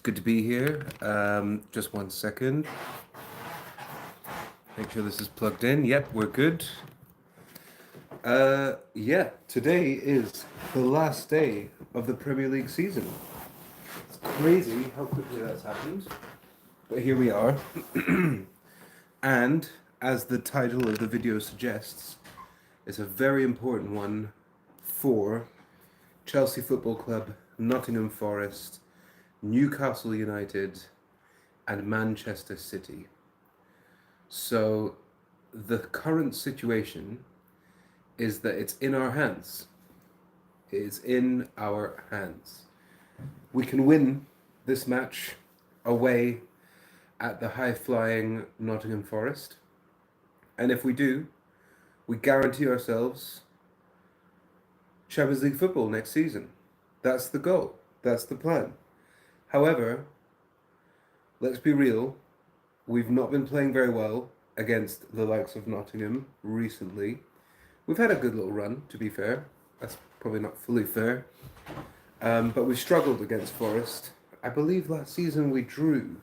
good to be here. Just 1 second. Make sure this is plugged in. Yep, we're good. Yeah, today is the last day of the Premier League season. It's crazy how quickly that's happened. But here we are. And as the title of the video suggests, it's a very important one for Chelsea Football Club, Nottingham Forest, Newcastle United, and Manchester City. So the current situation is that it's in our hands. It is in our hands. We can win this match away at the high-flying Nottingham Forest. And if we do, we guarantee ourselves Champions League football next season. That's the goal. That's the plan. However, let's be real, we've not been playing very well against the likes of Nottingham recently. We've had a good little run, to be fair. That's probably not fully fair. But we struggled against Forest. I believe last season we drew.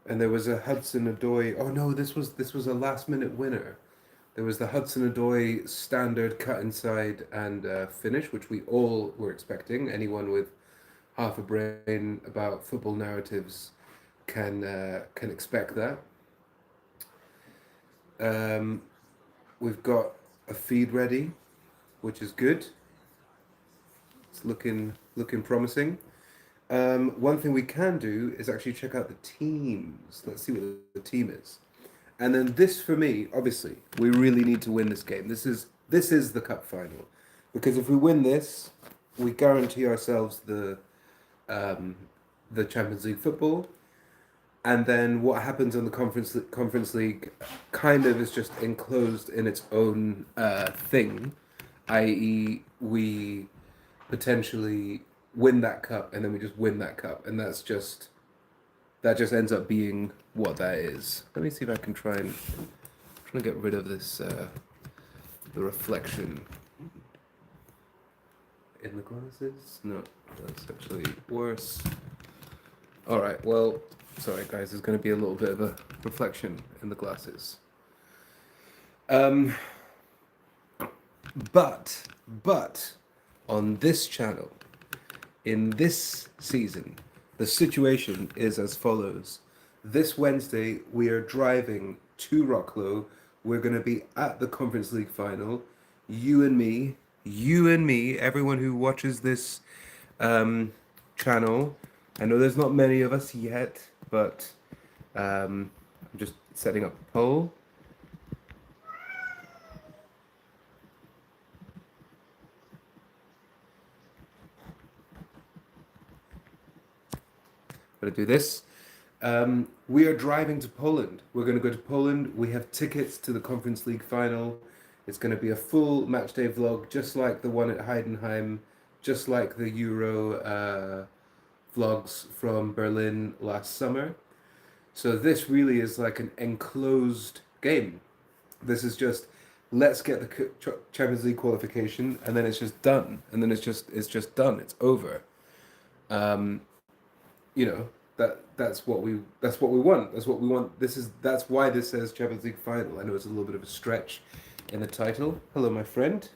And there was a Hudson-Odoi. Oh no, this was a last-minute winner. There was the Hudson-Odoi standard cut inside and finish, which we all were expecting. Anyone with half a brain about football narratives can expect that. We've got a feed ready, which is good. It's looking promising. One thing we can do is actually check out the teams. Let's see what the team is. And then this, for me, obviously, we really need to win this game. This is the cup final, because if we win this, we guarantee ourselves the Champions League football. And then what happens in the Conference League kind of is just enclosed in its own thing, i.e. we potentially win that cup and then we just win that cup, and that just ends up being what that is. Let me see if I can try and get rid of this the reflection in the glasses. No, that's actually worse. All right, well, sorry guys, there's going to be a little bit of a reflection in the glasses. But on this channel, in this season, the situation is as follows. This Wednesday, we are driving to Wroclaw. We're going to be at the Conference League final. You and me, everyone who watches this channel. I know there's not many of us yet, but I'm just setting up a poll. Gonna do this. We are driving to Poland. We're going to go to Poland. We have tickets to the Conference League final. It's going to be a full match day vlog, just like the one at Heidenheim, just like the Euro vlogs from Berlin last summer. So this really is like an enclosed game. This is just, let's get the Champions League qualification, and then it's just done. And then it's just done. It's over. You know, that's what we want. That's what we want. That's why this says Champions League final. I know it's a little bit of a stretch in the title. Hello, my friend.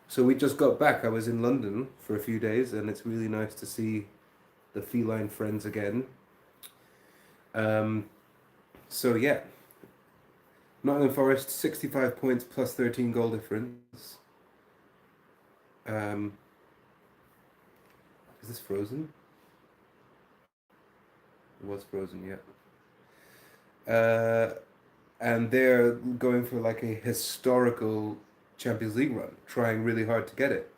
So we just got back. I was in London for a few days, and it's really nice to see the feline friends again. So yeah, Nottingham Forest 65 points plus 13 goal difference. Is this frozen? It was frozen, yeah. And they're going for like a historical Champions League run, trying really hard to get it.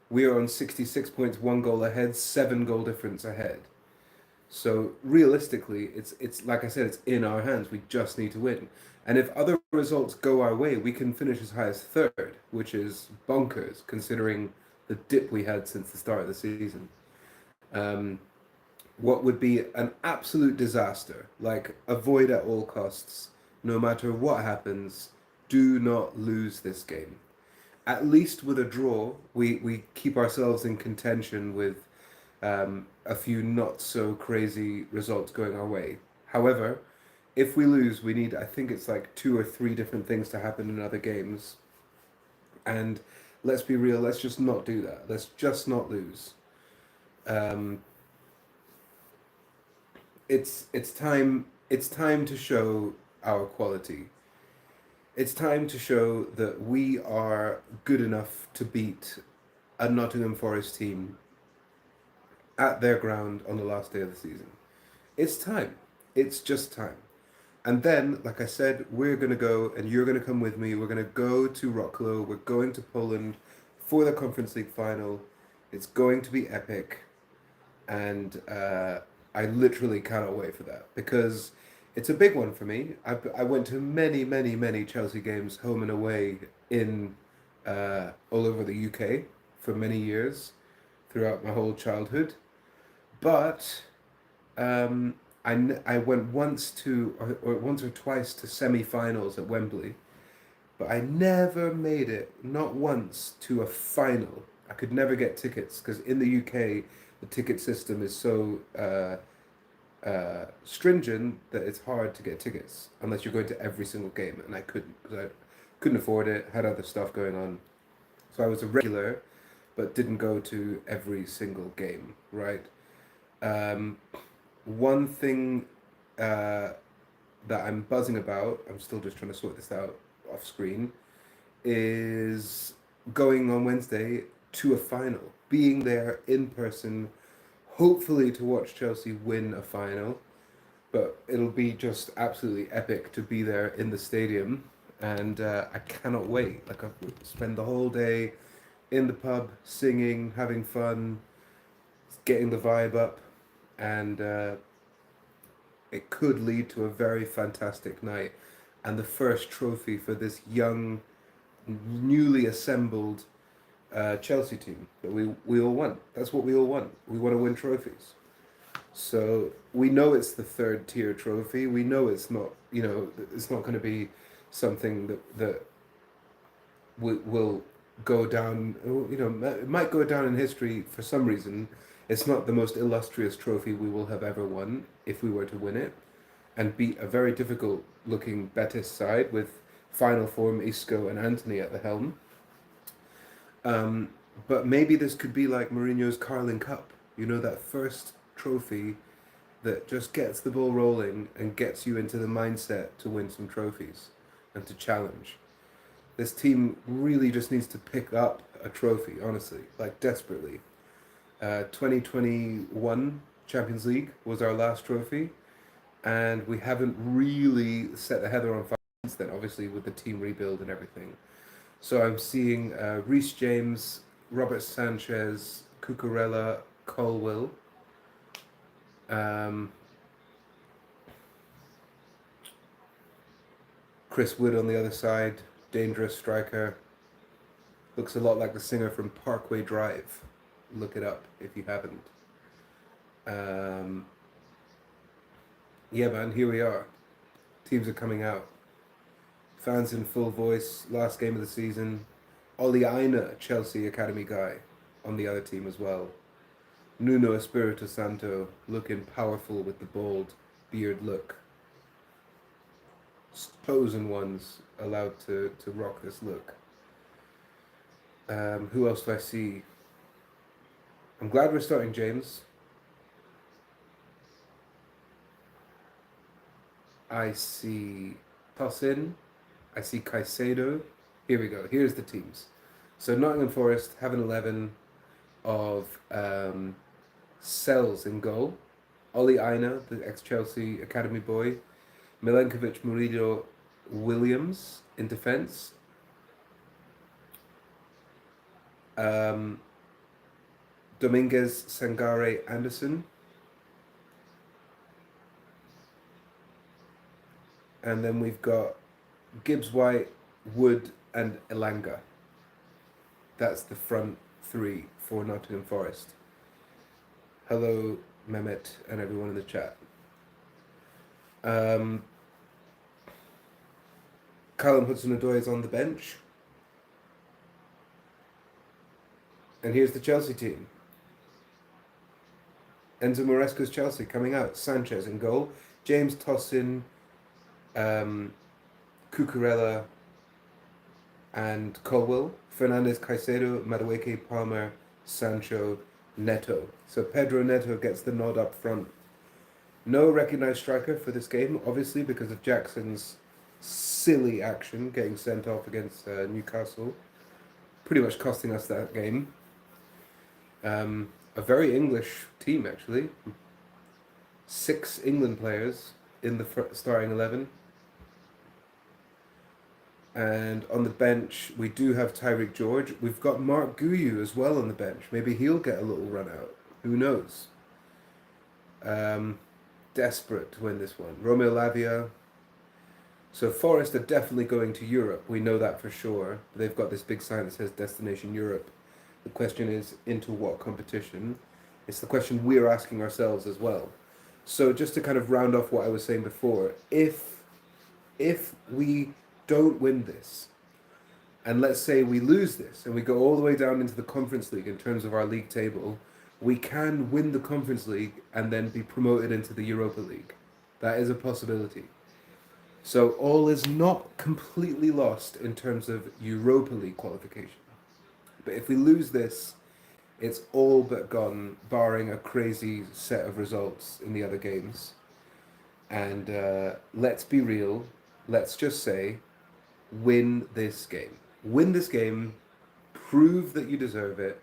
We are on 66 points, 1 goal ahead, 7 goal difference ahead. So realistically, it's like I said, it's in our hands. We just need to win. And if other results go our way, we can finish as high as third, which is bonkers considering the dip we had since the start of the season. What would be an absolute disaster, like avoid at all costs, no matter what happens, do not lose this game. At least with a draw, we keep ourselves in contention with a few not so crazy results going our way. However, if we lose, we need, I think it's like 2 or 3 different things to happen in other games. And let's be real, let's just not do that. Let's just not lose. Um, it's time to show our quality. It's time to show that we are good enough to beat a Nottingham Forest team at their ground on the last day of the season. It's time. It's just time. And then, like I said, we're going to go and you're going to come with me. We're going to go to Wroclaw. We're going to Poland for the Conference League final. It's going to be epic. And I literally cannot wait for that because it's a big one for me. I went to many, many, many Chelsea games, home and away, in all over the UK for many years throughout my whole childhood. But um, I went once or once or twice to semi-finals at Wembley, but I never made it, not once, to a final. I could never get tickets because in the UK the ticket system is so stringent that it's hard to get tickets unless you're going to every single game, and I couldn't because I couldn't afford it, had other stuff going on. So I was a regular, but didn't go to every single game, right? Um, One thing that I'm buzzing about, I'm still just trying to sort this out off screen, is going on Wednesday to a final, being there in person, hopefully to watch Chelsea win a final. But it'll be just absolutely epic to be there in the stadium, and I cannot wait. Like, I'll spend the whole day in the pub, singing, having fun, getting the vibe up, and it could lead to a very fantastic night and the first trophy for this young, newly assembled Chelsea team that we all want. That's what we all want. We want to win trophies. So we know it's the third tier trophy. We know it's not, it's not going to be something that will go down, it might go down in history for some reason. It's not the most illustrious trophy we will have ever won if we were to win it and beat a very difficult looking Betis side with final form Isco and Anthony at the helm. Um, but maybe this could be like Mourinho's Carling Cup, that first trophy that just gets the ball rolling and gets you into the mindset to win some trophies and to challenge. This team really just needs to pick up a trophy, honestly, like desperately. 2021 Champions League was our last trophy, and we haven't really set the heather on fire since then, obviously, with the team rebuild and everything. So I'm seeing Reece James, Robert Sanchez, Cucurella, Colwill, um, Chris Wood on the other side, dangerous striker. Looks a lot like the singer from Parkway Drive. Look it up if you haven't. Um, yeah, man, here we are. Teams are coming out. Fans in full voice. Last game of the season. Oli Aina, Chelsea Academy guy, on the other team as well. Nuno Espirito Santo, looking powerful with the bald beard look. Chosen ones allowed to rock this look. Who else do I see? I'm glad we're starting James. I see Tosin. I see Caicedo. Here we go. Here's the teams. So Nottingham Forest have an 11 of Sells in goal. Oli Aina, the ex-Chelsea academy boy. Milenkovic Murillo Williams in defence. Dominguez Sangare Anderson. And then we've got Gibbs White, Wood, and Elanga. That's the front three for Nottingham Forest. Hello, Mehmet, and everyone in the chat. Callum Hudson-Odoi is on the bench. And here's the Chelsea team. Enzo Maresca's Chelsea coming out. Sanchez in goal. James Tossin, Cucurella, and Colwell. Fernandez, Caicedo, Madueke, Palmer, Sancho, Neto. So Pedro Neto gets the nod up front. No recognised striker for this game, obviously, because of Jackson's silly action getting sent off against Newcastle, pretty much costing us that game. A very English team, actually. 6 England players in the starting 11. And on the bench, we do have Tyreek George. We've got Mark Guiu as well on the bench. Maybe he'll get a little run out. Who knows? Desperate to win this one. Romeo Lavia. So Forest are definitely going to Europe. We know that for sure. They've got this big sign that says Destination Europe. The question is, into what competition? It's the question we're asking ourselves as well. So just to kind of round off what I was saying before, if we don't win this, and let's say we lose this and we go all the way down into the Conference League in terms of our league table, we can win the Conference League and then be promoted into the Europa League. That is a possibility. So all is not completely lost in terms of Europa League qualification. But if we lose this, it's all but gone, barring a crazy set of results in the other games. And let's be real. Let's just say, win this game. Win this game, prove that you deserve it,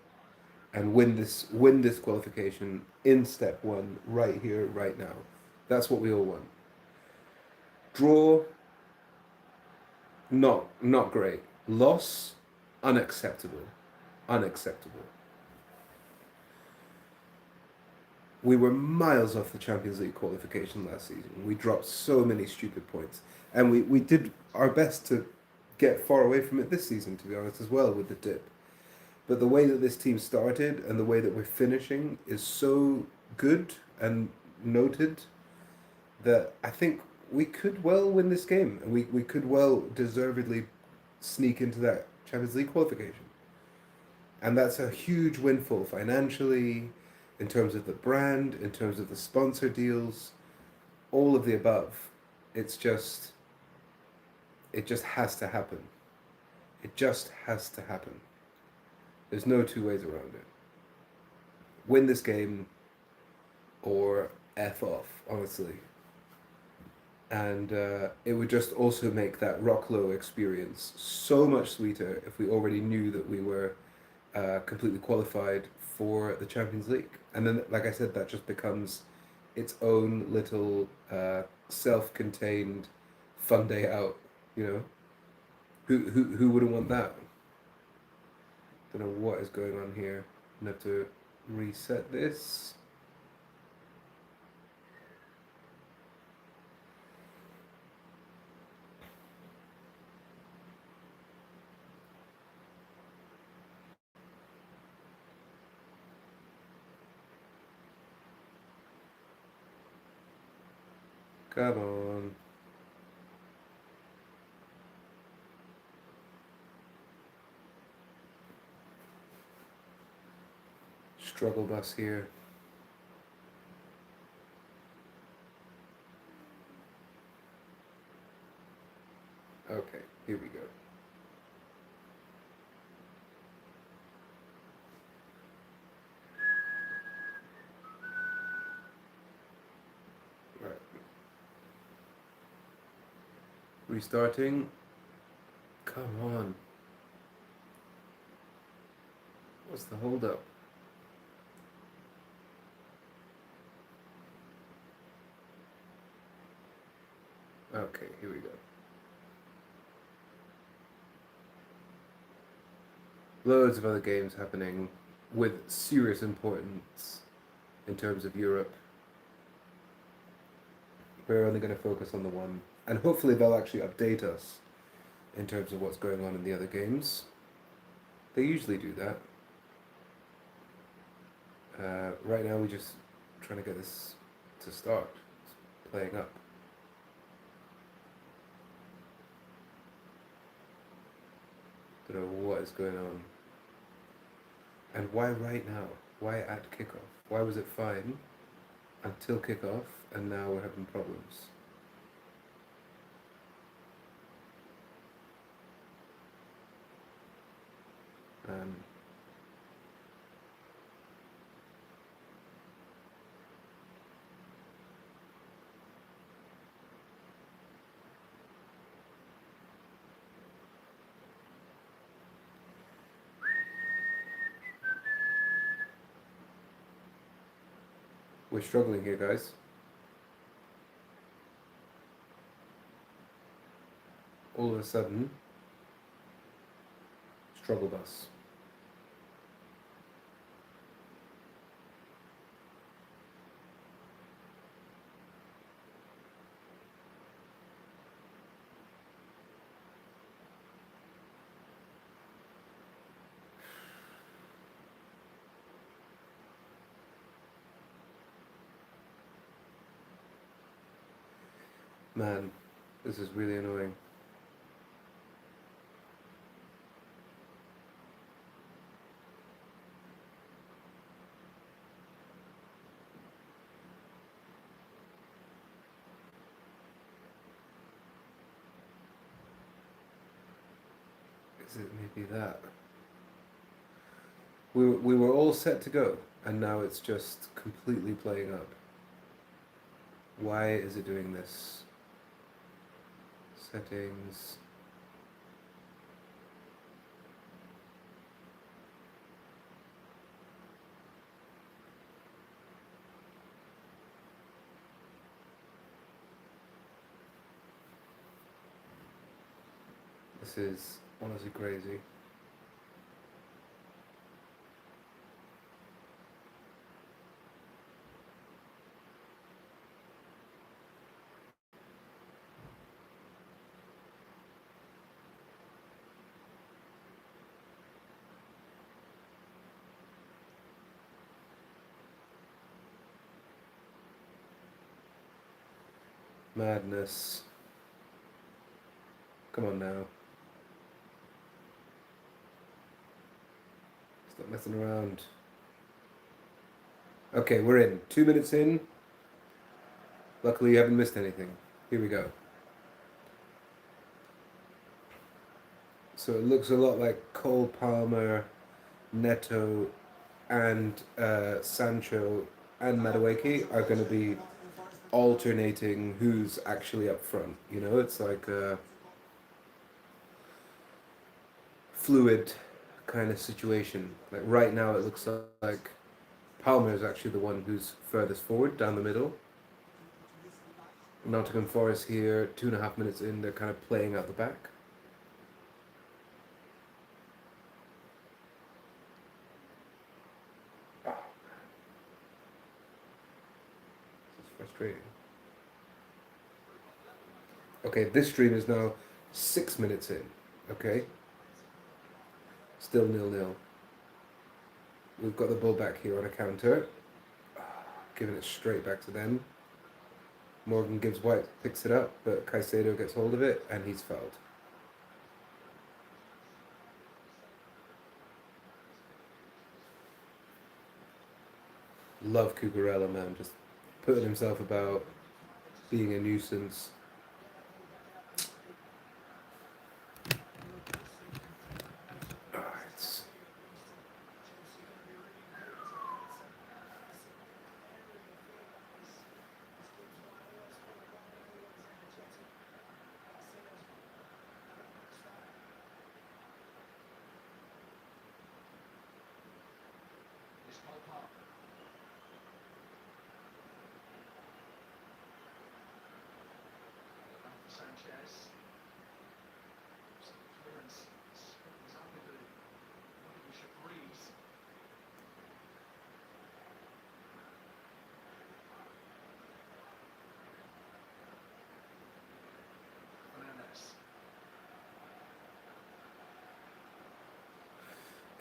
and win this qualification in step 1, right here, right now. That's what we all want. Draw, not great. Loss, unacceptable. Unacceptable. We were miles off the Champions League qualification last season. We dropped so many stupid points. And we did our best to get far away from it this season, to be honest, as well, with the dip. But the way that this team started and the way that we're finishing is so good and noted that I think we could well win this game. And we could well deservedly sneak into that Champions League qualification. And that's a huge windfall financially, in terms of the brand, in terms of the sponsor deals, all of the above. It just has to happen. It just has to happen. There's no two ways around it. Win this game or F off, honestly. And it would just also make that WROCLAWWWW experience so much sweeter if we already knew that we were completely qualified for the Champions League. And then, like I said, that just becomes its own little self-contained fun day out, you know? Who wouldn't want that? Don't know what is going on here. I'm gonna have to reset this. Come on. Struggle bus here. Okay, here we go. Right. Restarting. Come on. What's the holdup? Okay, here we go. Loads of other games happening with serious importance in terms of Europe. We're only going to focus on the one. And hopefully they'll actually update us in terms of what's going on in the other games. They usually do that. Right now we're just trying to get this to start. It's playing up. Don't know what is going on. And why right now? Why at kickoff? Why was it fine until kickoff, and now we're having problems. Um, we're struggling here, guys. All of a sudden, struggle bus. Man, this is really annoying. Is it maybe that? We were all set to go, and now it's just completely playing up. Why is it doing this? Settings. This is honestly crazy. Madness. Come on now. Stop messing around. Okay, we're in. 2 minutes in. Luckily, you haven't missed anything. Here we go. So it looks a lot like Cole Palmer, Neto, and Sancho and Madueke are going to be alternating who's actually up front. You know, it's like a fluid kind of situation. Like right now, it looks like Palmer is actually the one who's furthest forward down the middle. Nottingham Forest here, 2.5 minutes in, they're kind of playing out the back. Oh, this is frustrating. Okay, this stream is now 6 minutes in. Okay, still 0-0. We've got the ball back here on a counter. Giving it straight back to them. Morgan Gibbs White picks it up, but Caicedo gets hold of it and he's fouled. Love Cucurella, man. Just putting himself about, being a nuisance.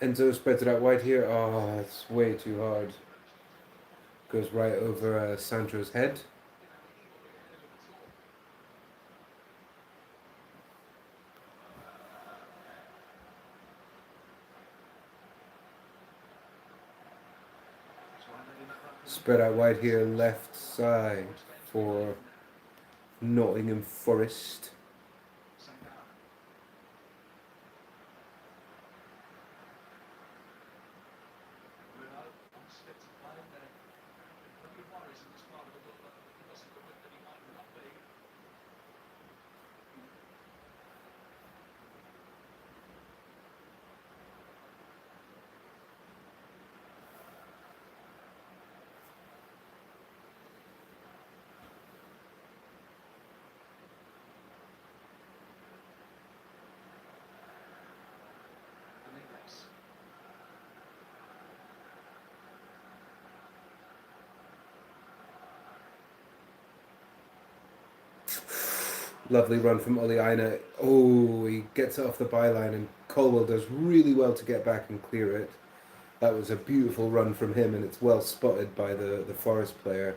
Enzo spreads it out wide here. Oh, it's way too hard. Goes right over Sancho's head. Spread out wide here, left side for Nottingham Forest. Lovely run from Ollie Aina. Oh, he gets it off the byline and Colwell does really well to get back and clear it. That was a beautiful run from him and it's well spotted by the Forest player.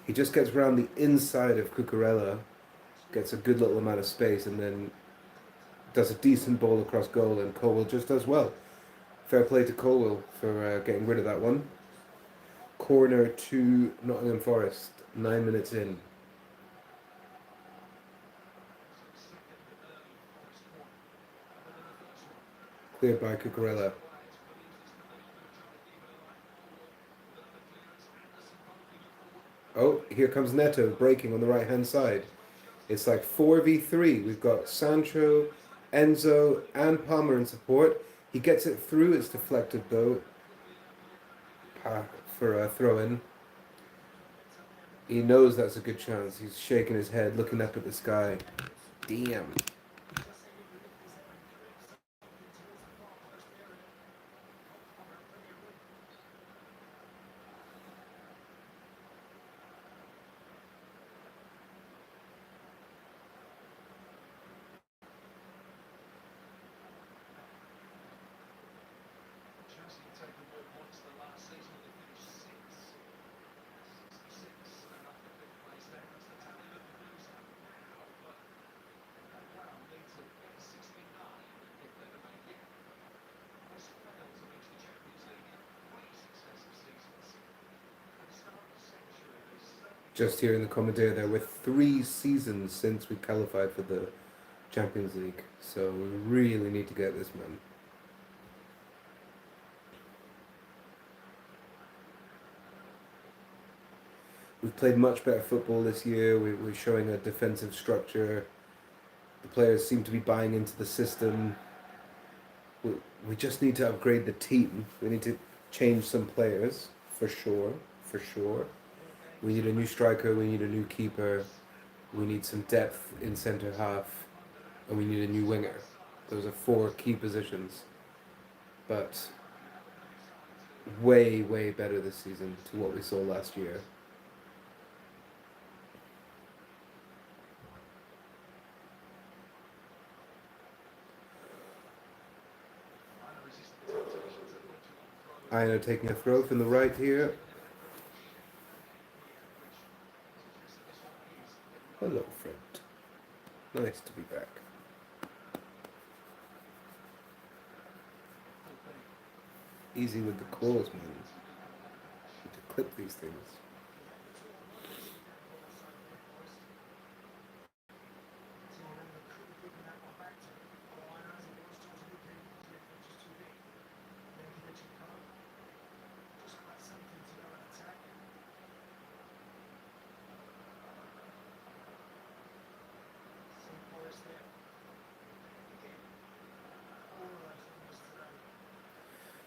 He just gets around the inside of Cucurella, gets a good little amount of space and then does a decent ball across goal and Colwell just does well. Fair play to Colwell for getting rid of that one. Corner to Nottingham Forest, 9 minutes in. Cleared by Cucurella. Oh, here comes Neto breaking on the right hand side. It's like 4v3. We've got Sancho, Enzo, and Palmer in support. He gets it through. It's deflected though. For a throw in. He knows that's a good chance. He's shaking his head, looking up at the sky. Damn. Just here in the commentator there, with 3 seasons since we qualified for the Champions League. So we really need to get this man. We've played much better football this year. We're showing a defensive structure. The players seem to be buying into the system. We just need to upgrade the team. We need to change some players, for sure, for sure. We need a new striker, we need a new keeper, we need some depth in centre half, and we need a new winger. Those are 4 key positions. But way, way better this season to what we saw last year. Aina taking a throw from the right here. Hello, friend. Nice to be back. Easy with the claws, man. Need to clip these things.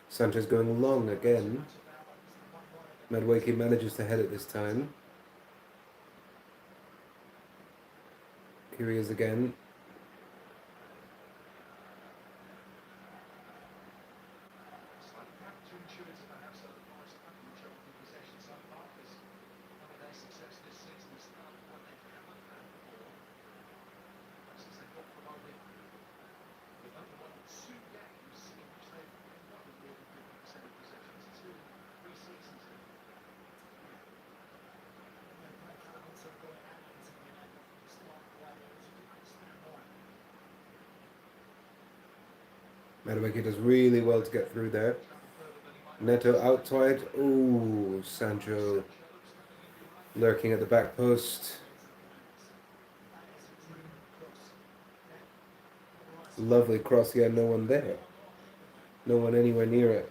Sanchez going long again. Madueke manages to head it this time. Here he is again. Madueke does really well to get through there. Neto outside. Ooh, Sancho lurking at the back post. Lovely cross. Yeah, no one there. No one anywhere near it.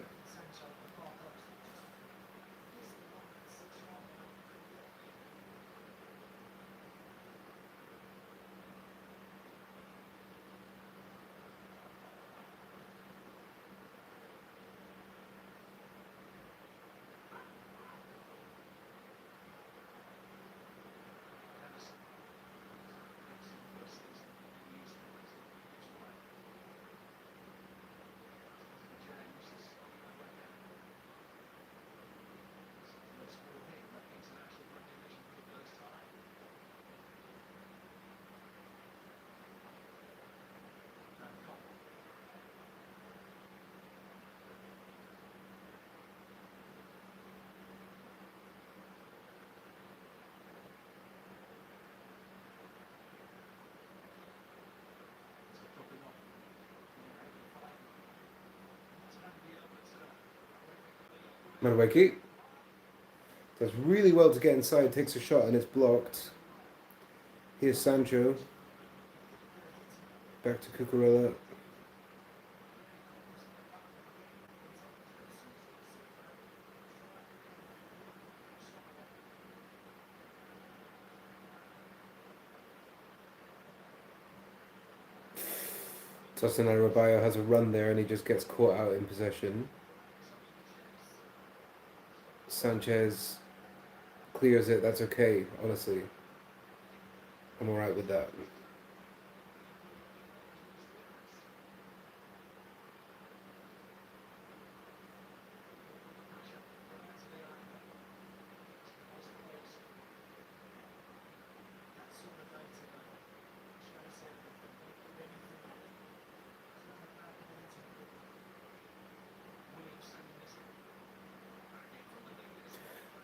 Madueke does really well to get inside, takes a shot and it's blocked. Here's Sancho. Back to Cucurella. Tosin Adebayo has a run there and he just gets caught out in possession. Sanchez clears it. That's okay, honestly. I'm alright with that.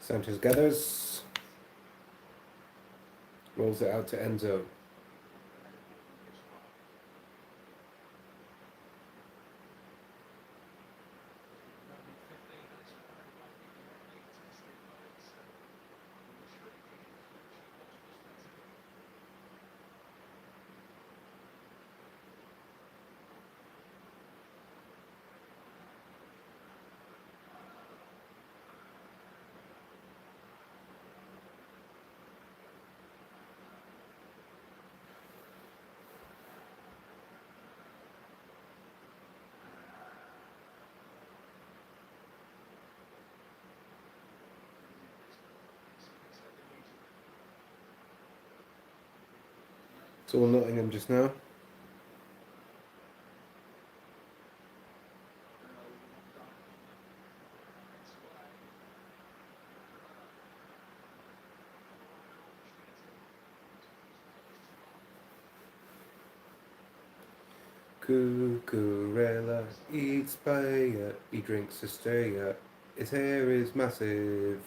Sanchez gathers. Rolls it out to Enzo. It's all Nottingham just now. Cucurella eats paella, he drinks Estrella. His hair is massive.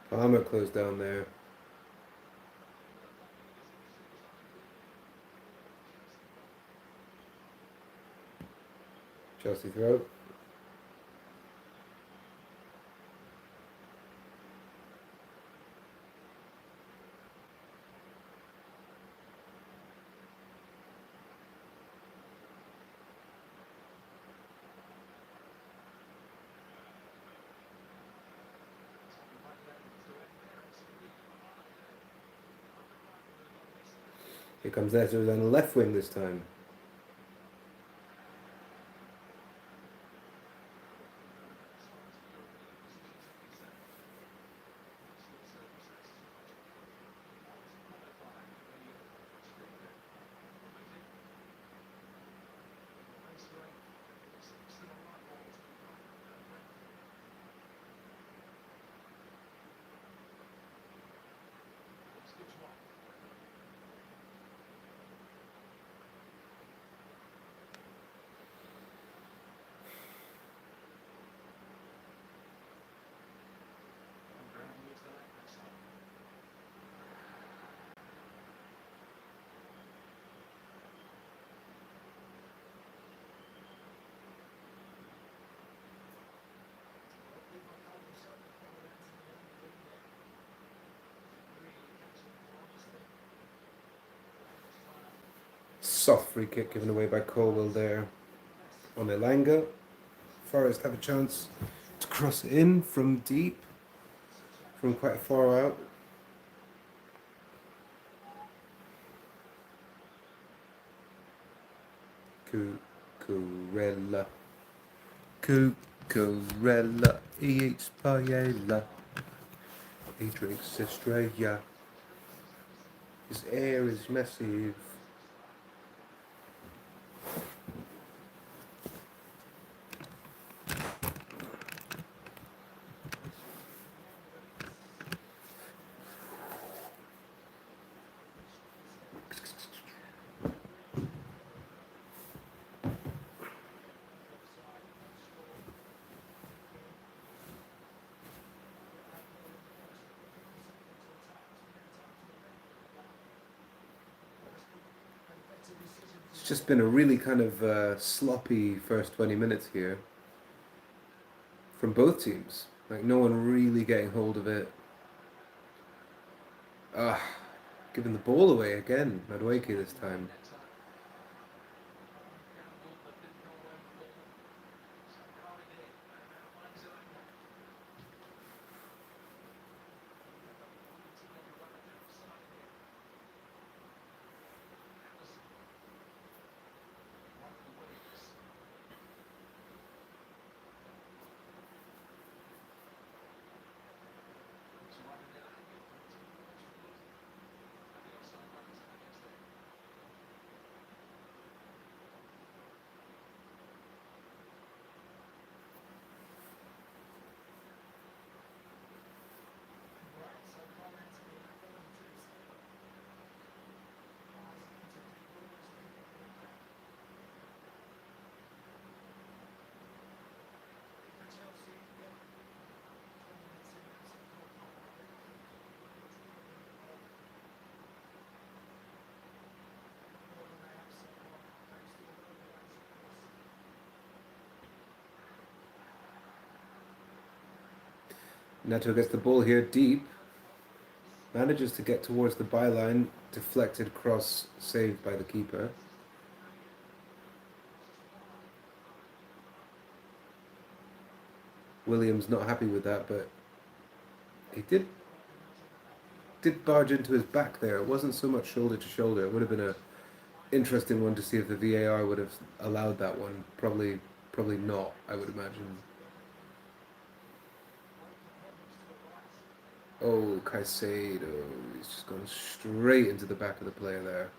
Palmer closed down there. Chelsea throw. Here comes Neto on the left wing this time. Soft free kick given away by Colwell there on Elanga. Forest have a chance to cross it in from deep, from quite far out. Cucurella. Cucurella. He eats paella. He drinks Estrella. His air is massive. It's just been a really kind of sloppy first 20 minutes here from both teams. Like no one really getting hold of it. Ah, giving the ball away again, Madueke this time. Neto gets the ball here deep. Manages to get towards the byline. Deflected cross saved by the keeper. Williams not happy with that, but he did barge into his back there. It wasn't so much shoulder to shoulder. It would have been a interesting one to see if the VAR would have allowed that one. Probably not, I would imagine. Oh, Caicedo. He's just gone straight into the back of the player there.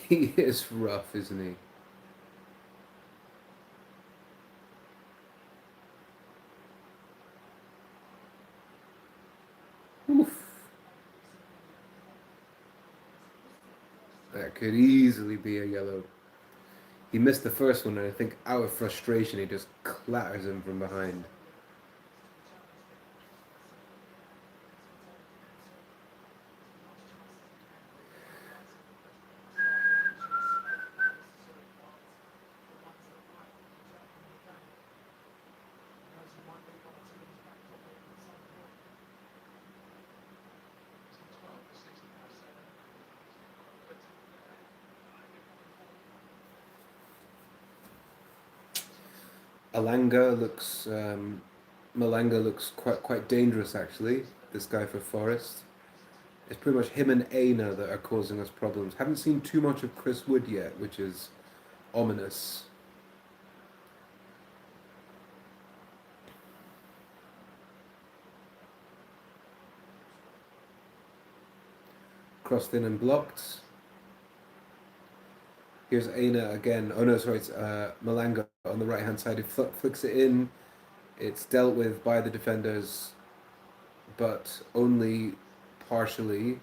He is rough, isn't he? Oof. That could easily be a yellow. He missed the first one, and I think out of frustration, he just clatters him from behind. Malanga looks quite dangerous actually. This guy for Forest. It's pretty much him and Aina that are causing us problems. Haven't seen too much of Chris Wood yet, which is ominous. Crossed in and blocked. Here's Aina again. Oh no, sorry, it's Malanga on the right hand side. He flicks it in. It's dealt with by the defenders, but only partially.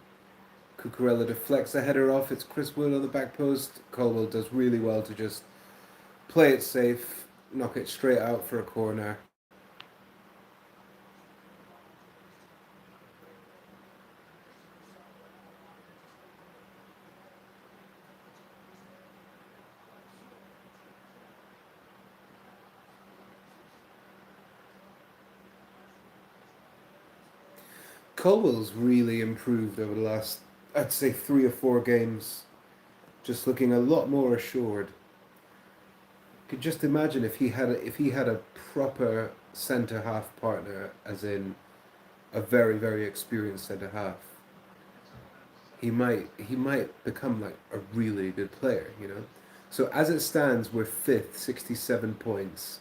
Cucurella deflects the header off. It's Chris Wood on the back post. Colwell does really well to just play it safe, knock it straight out for a corner. Colwell's really improved over the last, I'd say, 3 or 4 games. just looking a lot more assured. Could just imagine if he had a proper centre half partner, as in a very very experienced centre half. He might become like a really good player, you know. So as it stands, we're fifth, 67 points.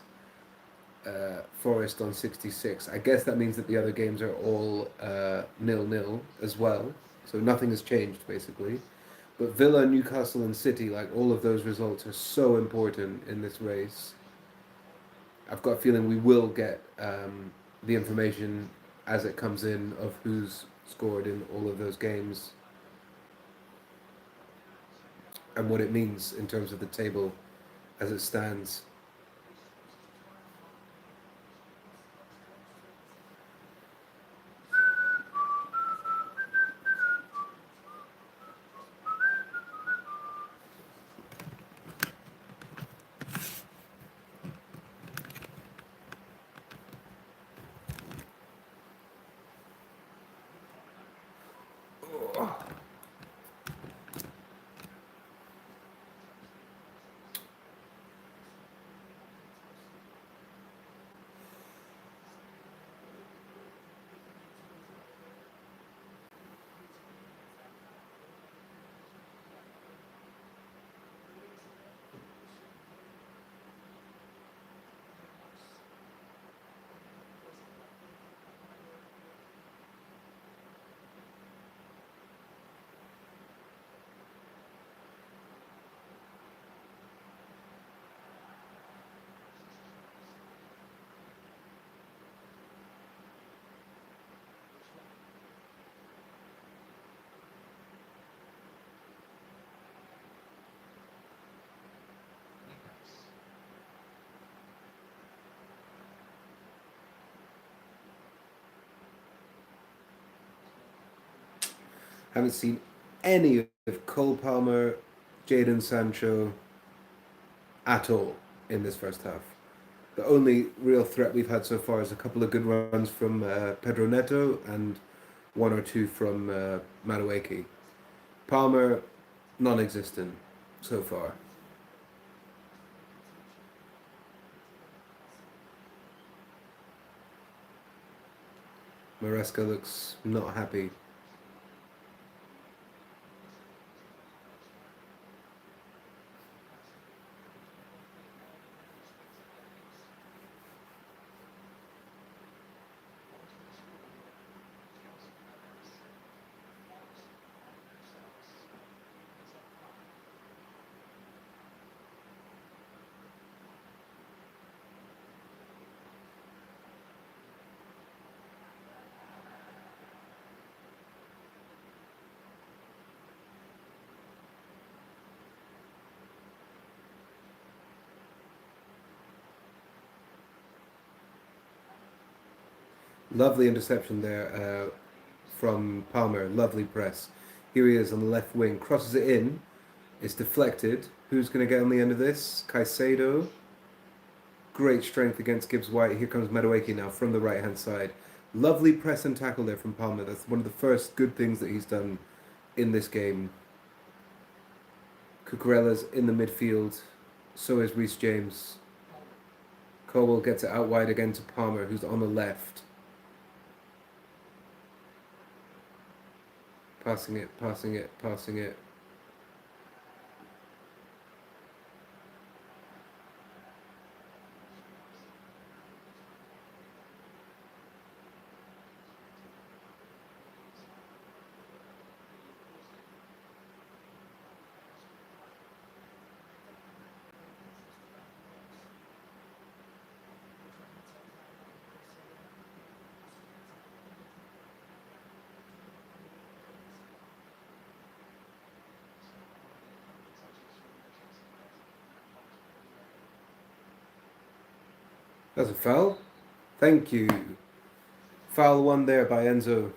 Forest on 66. I guess that means that the other games are all 0-0 as well. So nothing has changed basically. But Villa, Newcastle, and City, like all of those results are so important in this race. I've got a feeling we will get the information as it comes in of who's scored in all of those games and what it means in terms of the table as it stands. Haven't seen any of Cole Palmer, Jadon Sancho at all in this first half. The only real threat we've had so far is a couple of good runs from Pedro Neto and one or two from Madueke. Palmer, non-existent so far. Maresca looks not happy. Lovely interception there from Palmer. Lovely press. Here he is on the left wing. Crosses it in. It's deflected. Who's going to get on the end of this? Caicedo. Great strength against Gibbs White. Here comes Madueke now from the right hand side. Lovely press and tackle there from Palmer. That's one of the first good things that he's done in this game. Cucurella's in the midfield. So is Reece James. Colwell gets it out wide again to Palmer, who's on the left. Passing it, passing it, passing it. That's a foul. Thank you. Foul one there by Enzo.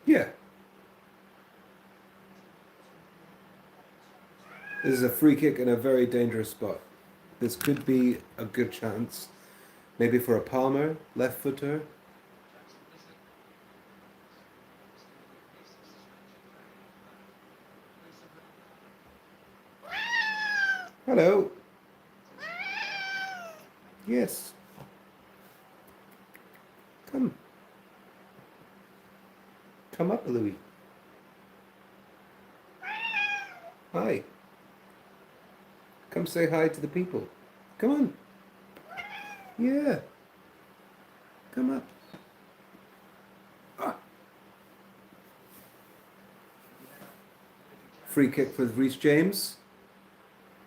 Yeah. This is a free kick in a very dangerous spot. This could be a good chance Maybe for a Palmer, left footer. Hello. Yes. Come. Come up, Louis. Hi. Come say hi to the people. Come on. Yeah. Come up. Ah. Free kick with Reece James.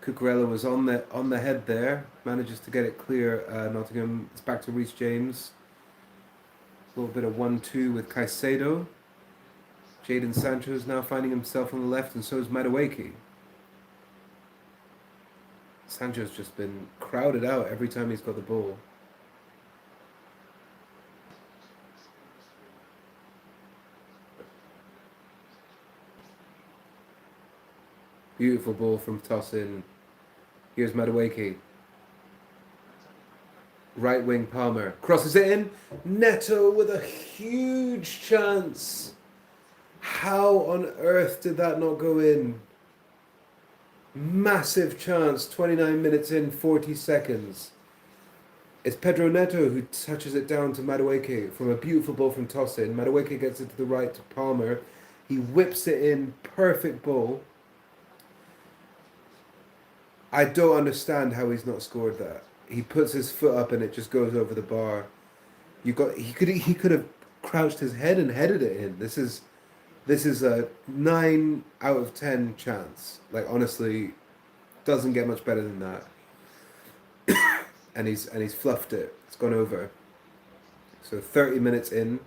Cucurella was on the head there. Manages to get it clear. Nottingham. It's back to Reece James. A little bit of 1-2 with Caicedo. Jadon Sancho is now finding himself on the left, and so is Madueke. Sancho's just been crowded out every time he's got the ball. Beautiful ball from toss-in. Here's Madueke. Right wing Palmer. Crosses it in. Neto with a huge chance. How on earth did that not go in? Massive chance. 29 minutes in, 40 seconds. It's Pedro Neto who touches it down to Madueke from a beautiful ball from toss-in. Madueke gets it to the right to Palmer. He whips it in. Perfect ball. I don't understand how he's not scored that. He puts his foot up and it just goes over the bar. He could have crouched his head and headed it in. This is a 9 out of 10 chance. Like, honestly, doesn't get much better than that. and he's fluffed it. It's gone over. So 30 minutes in.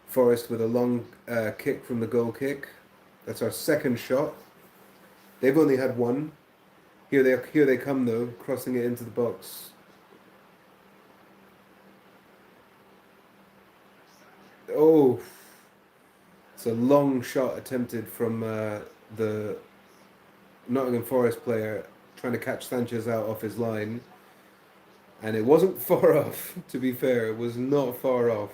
Forest with a long kick from the goal kick. That's our second shot. They've only had one. Here they come though, crossing it into the box. Oh, it's a long shot attempted from the Nottingham Forest player trying to catch Sanchez out off his line. And it wasn't far off, to be fair. It was not far off.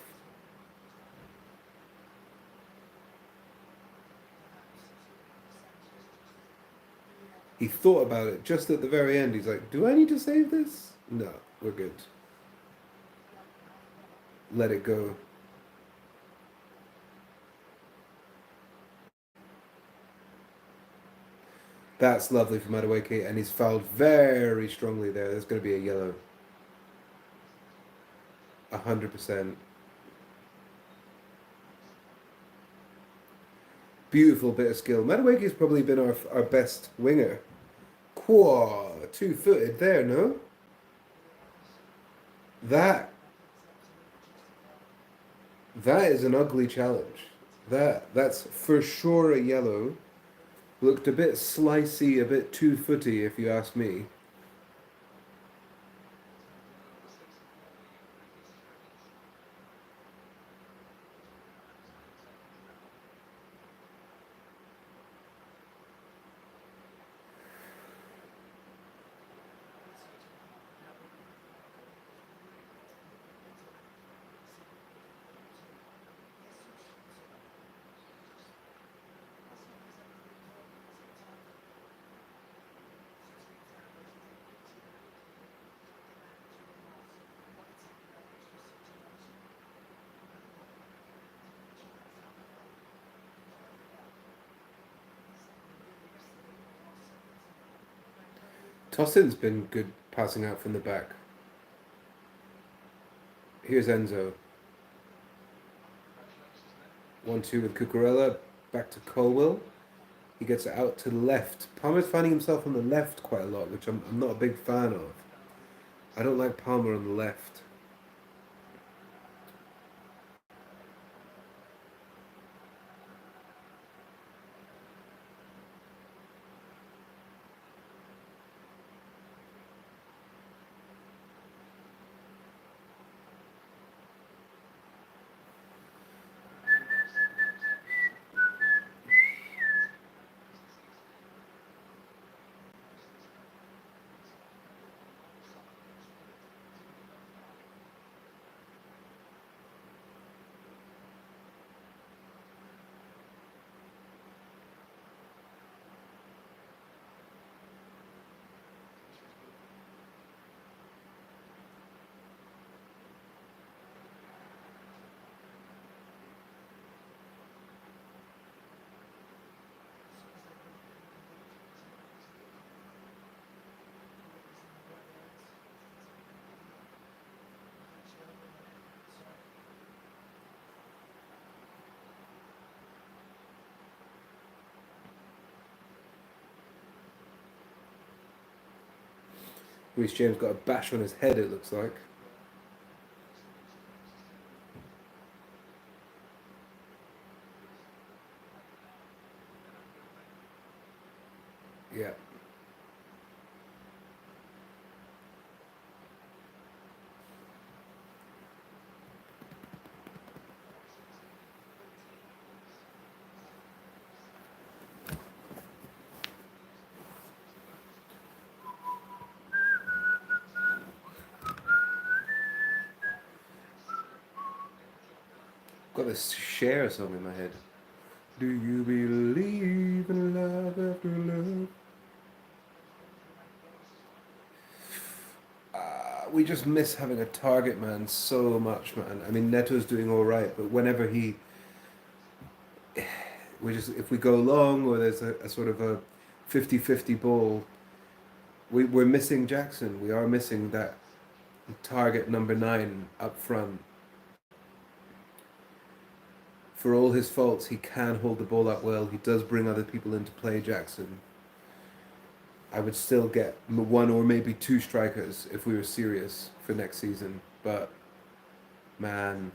He thought about it just at the very end. He's like, do I need to save this? No, we're good. Let it go. That's lovely from Madueke, and he's fouled very strongly there. There's going to be a yellow. 100%. Beautiful bit of skill. Madueke's probably been our best winger. Quah, 2-footed there, no? That is an ugly challenge. That's for sure a yellow. Looked a bit slicey, a bit 2-footy, if you ask me. Tossin's been good passing out from the back. Here's Enzo. 1-2 with Cucurella. Back to Colwell. He gets it out to the left. Palmer's finding himself on the left quite a lot, which I'm not a big fan of. I don't like Palmer on the left. Reece James got a bash on his head, it looks like. Yeah. Got this Cher song in my head. Do you believe in love after love? We just miss having a target man so much, man. I mean, Neto's doing all right, but whenever we just, if we go long or there's a sort of a 50-50 ball, we're missing Jackson. We are missing that target number 9 up front. For all his faults, he can hold the ball up well. He does bring other people into play, Jackson. I would still get one or maybe 2 strikers if we were serious for next season. But, man,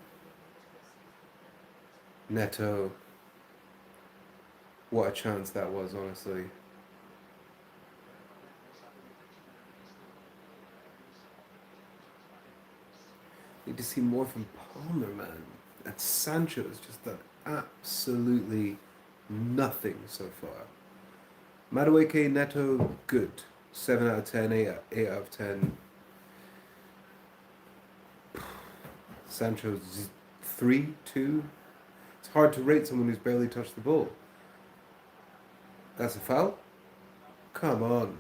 Neto, what a chance that was, honestly. Need to see more from Palmer, man. That Sancho's just done absolutely nothing so far. Madueke, Neto, good. 7 out of 10, 8 out of 10. Sancho's 3, 2. It's hard to rate someone who's barely touched the ball. That's a foul? Come on.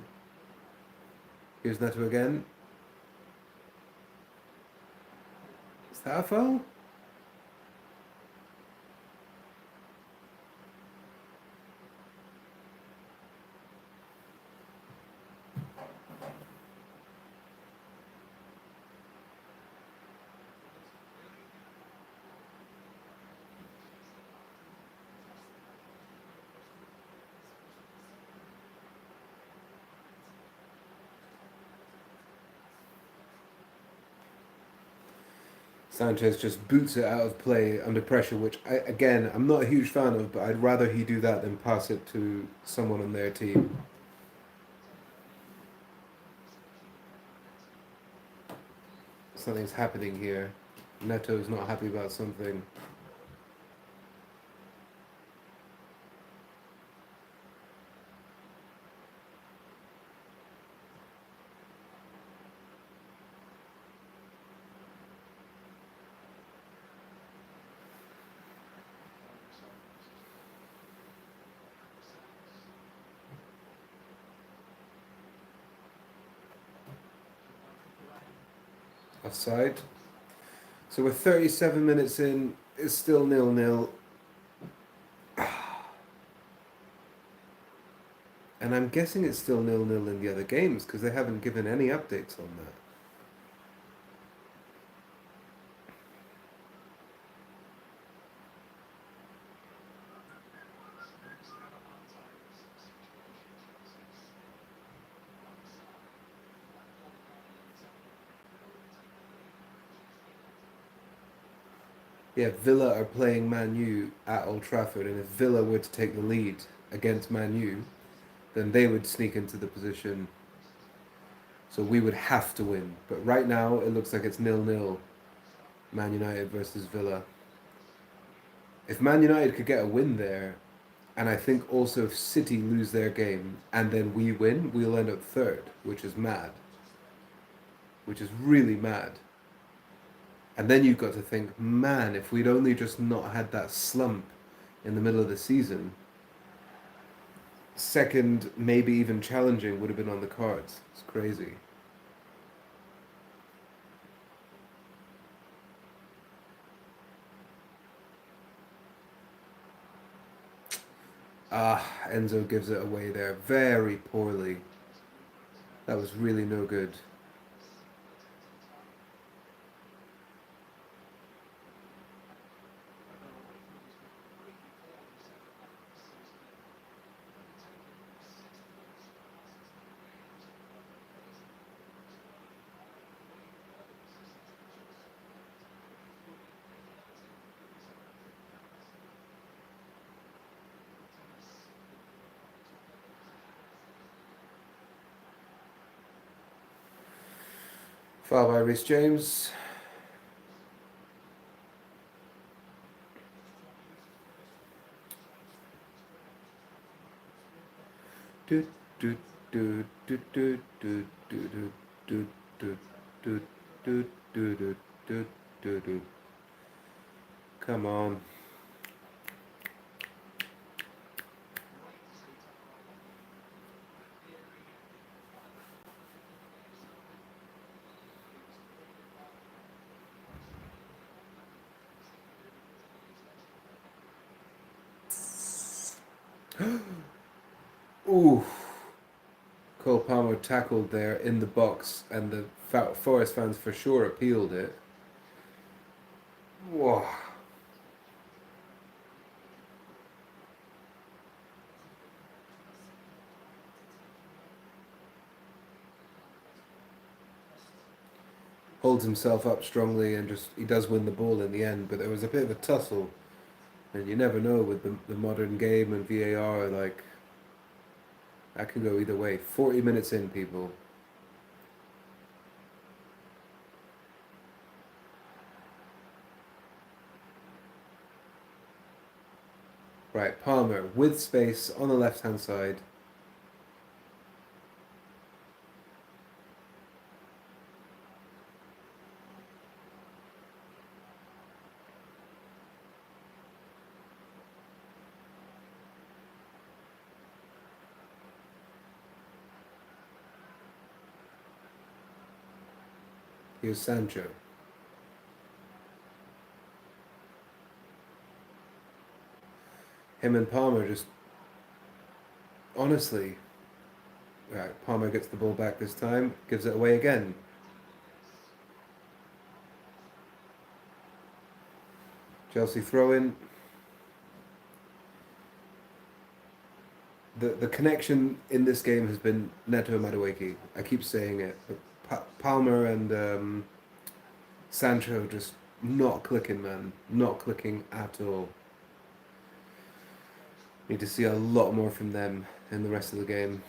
Here's Neto again. Is that a foul? Sanchez just boots it out of play under pressure, which I'm not a huge fan of, but I'd rather he do that than pass it to someone on their team. Something's happening here. Neto's not happy about something. Offside. So we're 37 minutes in. It's still 0-0. And I'm guessing it's still 0-0 in the other games because they haven't given any updates on that. Yeah, Villa are playing Man U at Old Trafford, and if Villa were to take the lead against Man U, then they would sneak into the position. So we would have to win. But right now, it looks like it's 0-0. Man United versus Villa. If Man United could get a win there, and I think also if City lose their game and then we win, we'll end up third, which is mad. Which is really mad. And then you've got to think, man, if we'd only just not had that slump in the middle of the season, second, maybe even challenging would have been on the cards. It's crazy. Enzo gives it away there very poorly. That was really no good. Foul by Reece James. Do, do, do, do, do, do, do, do, do, do, do, do, do, do, do, do. Come on. Ooh. Cole Palmer tackled there in the box, and the Forest fans for sure appealed it. Whoa. Holds himself up strongly and just he does win the ball in the end, but there was a bit of a tussle, and you never know with the modern game and VAR, like that can go either way. 40 minutes in, people. Right, Palmer with space on the left hand side. Here's Sancho. Him and Palmer just honestly. Right, Palmer gets the ball back this time, gives it away again. Chelsea throw in. The connection in this game has been Neto Madueke. I keep saying it, but Palmer and Sancho just not clicking, man. Not clicking at all. Need to see a lot more from them in the rest of the game.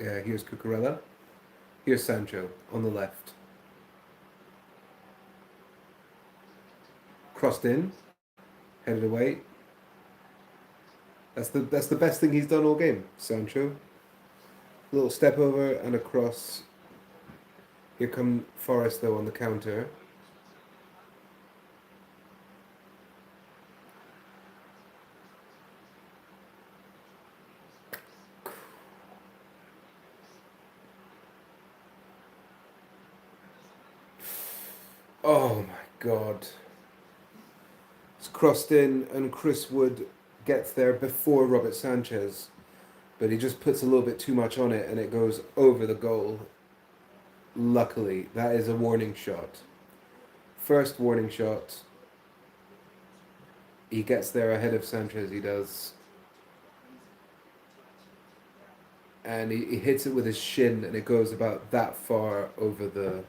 Yeah, here's Cucurella. Here's Sancho on the left. Crossed in, headed away. That's the best thing he's done all game, Sancho. Little step over and a cross. Here come Forest though on the counter. Oh my god. It's crossed in and Chris Wood gets there before Robert Sanchez. But he just puts a little bit too much on it and it goes over the goal. Luckily, that is a warning shot. First warning shot. He gets there ahead of Sanchez, he does. And he hits it with his shin and it goes about that far over the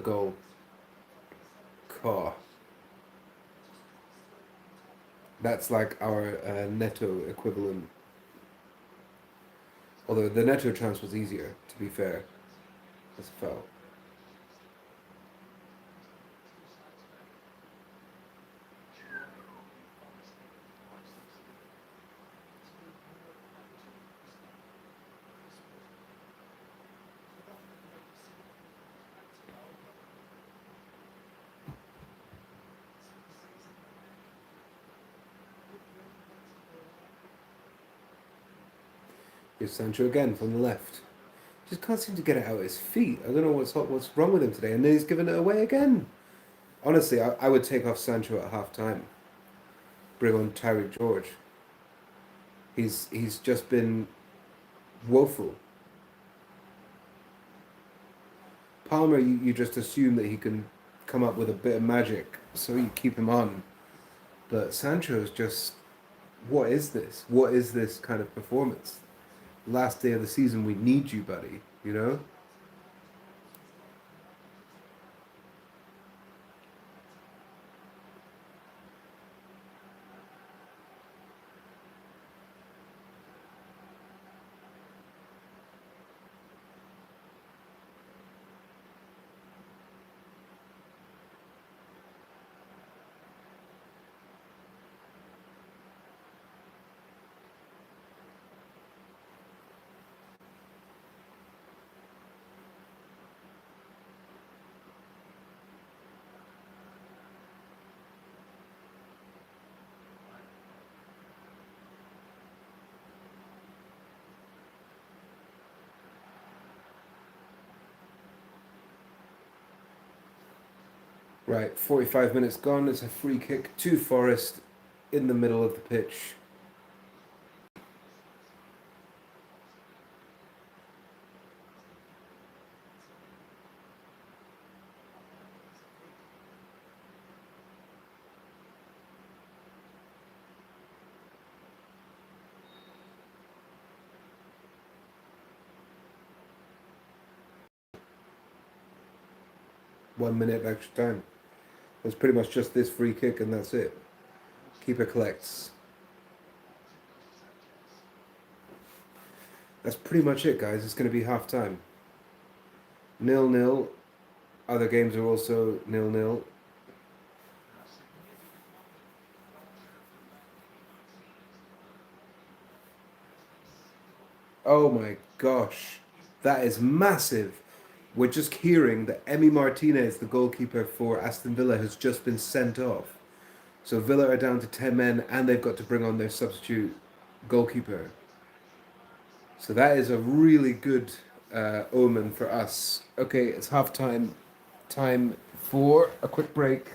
goal. Caw. That's like our Neto equivalent. Although the Neto chance was easier, to be fair. That's a foul. Here's Sancho again from the left. Just can't seem to get it out of his feet. I don't know what's wrong with him today. And then he's given it away again. Honestly, I would take off Sancho at half time. Bring on Tyreek George. He's just been woeful. Palmer, you just assume that he can come up with a bit of magic, so you keep him on. But Sancho's just, what is this? What is this kind of performance? Last day of the season, we need you, buddy. You know? Right, 45 minutes gone. It's a free kick to Forest in the middle of the pitch. One minute of extra time. It's pretty much just this free kick and that's it. Keeper collects. That's pretty much it, guys. It's going to be half time. 0-0. Other games are also 0-0. Oh my gosh. That is massive. We're just hearing that Emi Martinez, the goalkeeper for Aston Villa, has just been sent off. So Villa are down to 10 men and they've got to bring on their substitute goalkeeper. So that is a really good omen for us. Okay, it's half time. Time for a quick break.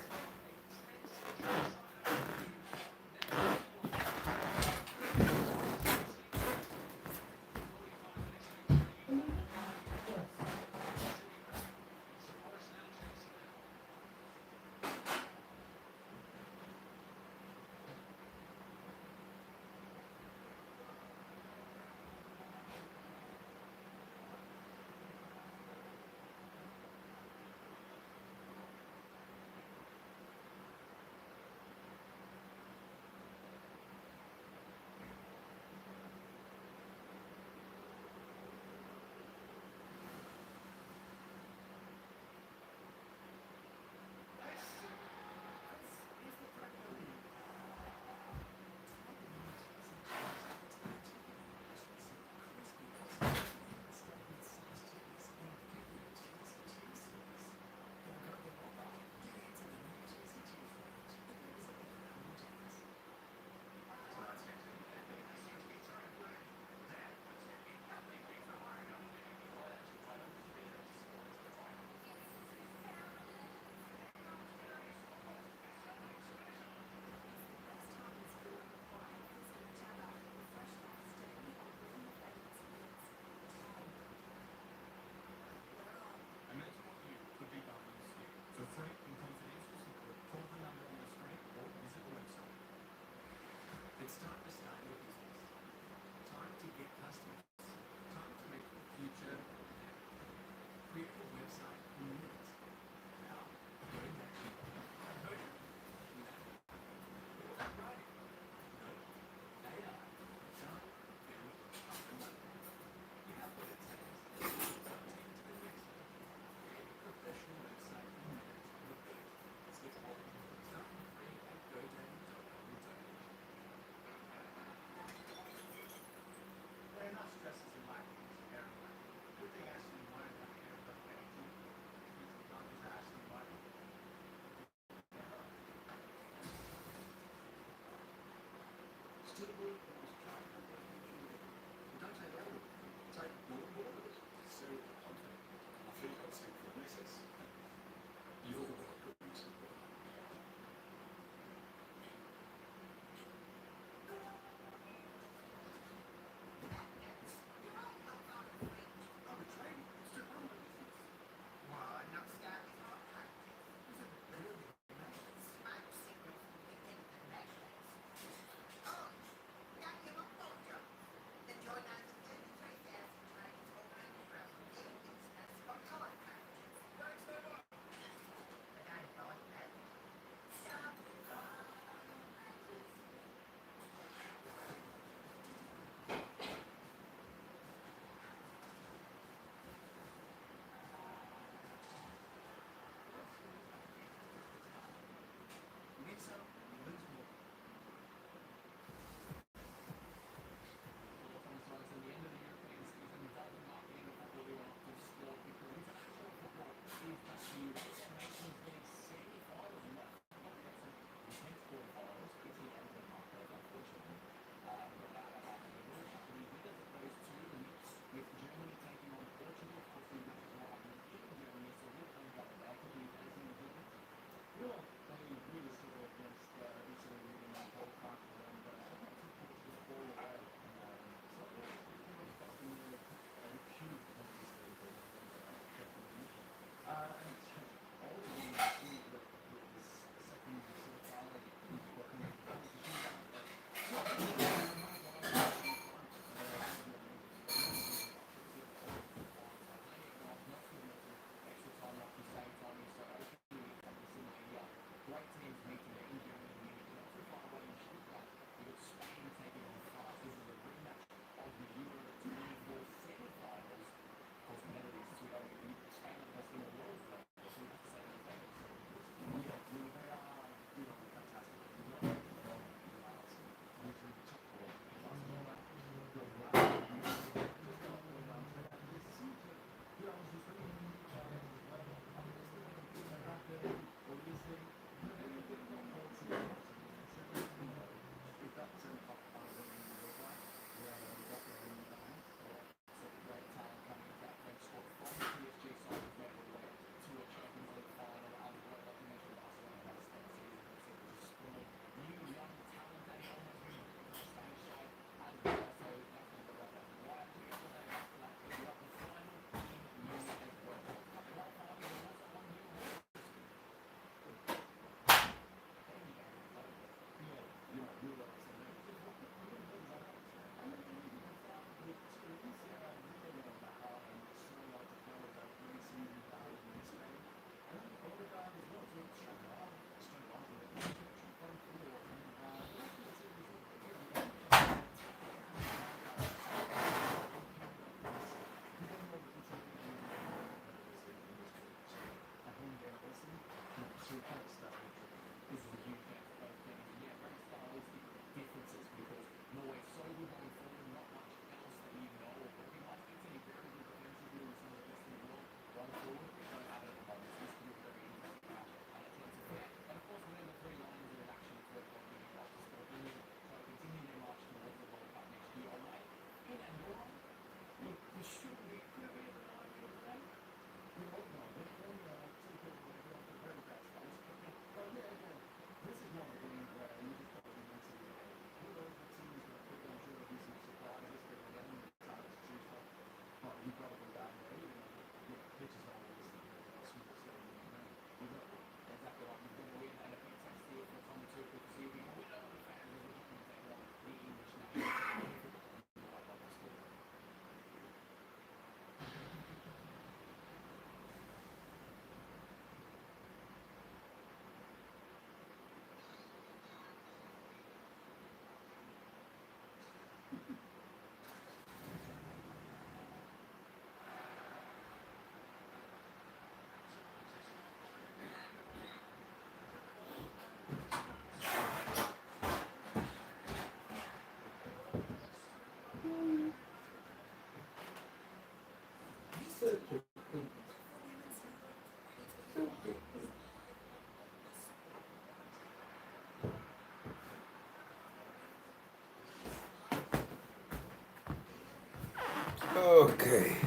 Okay.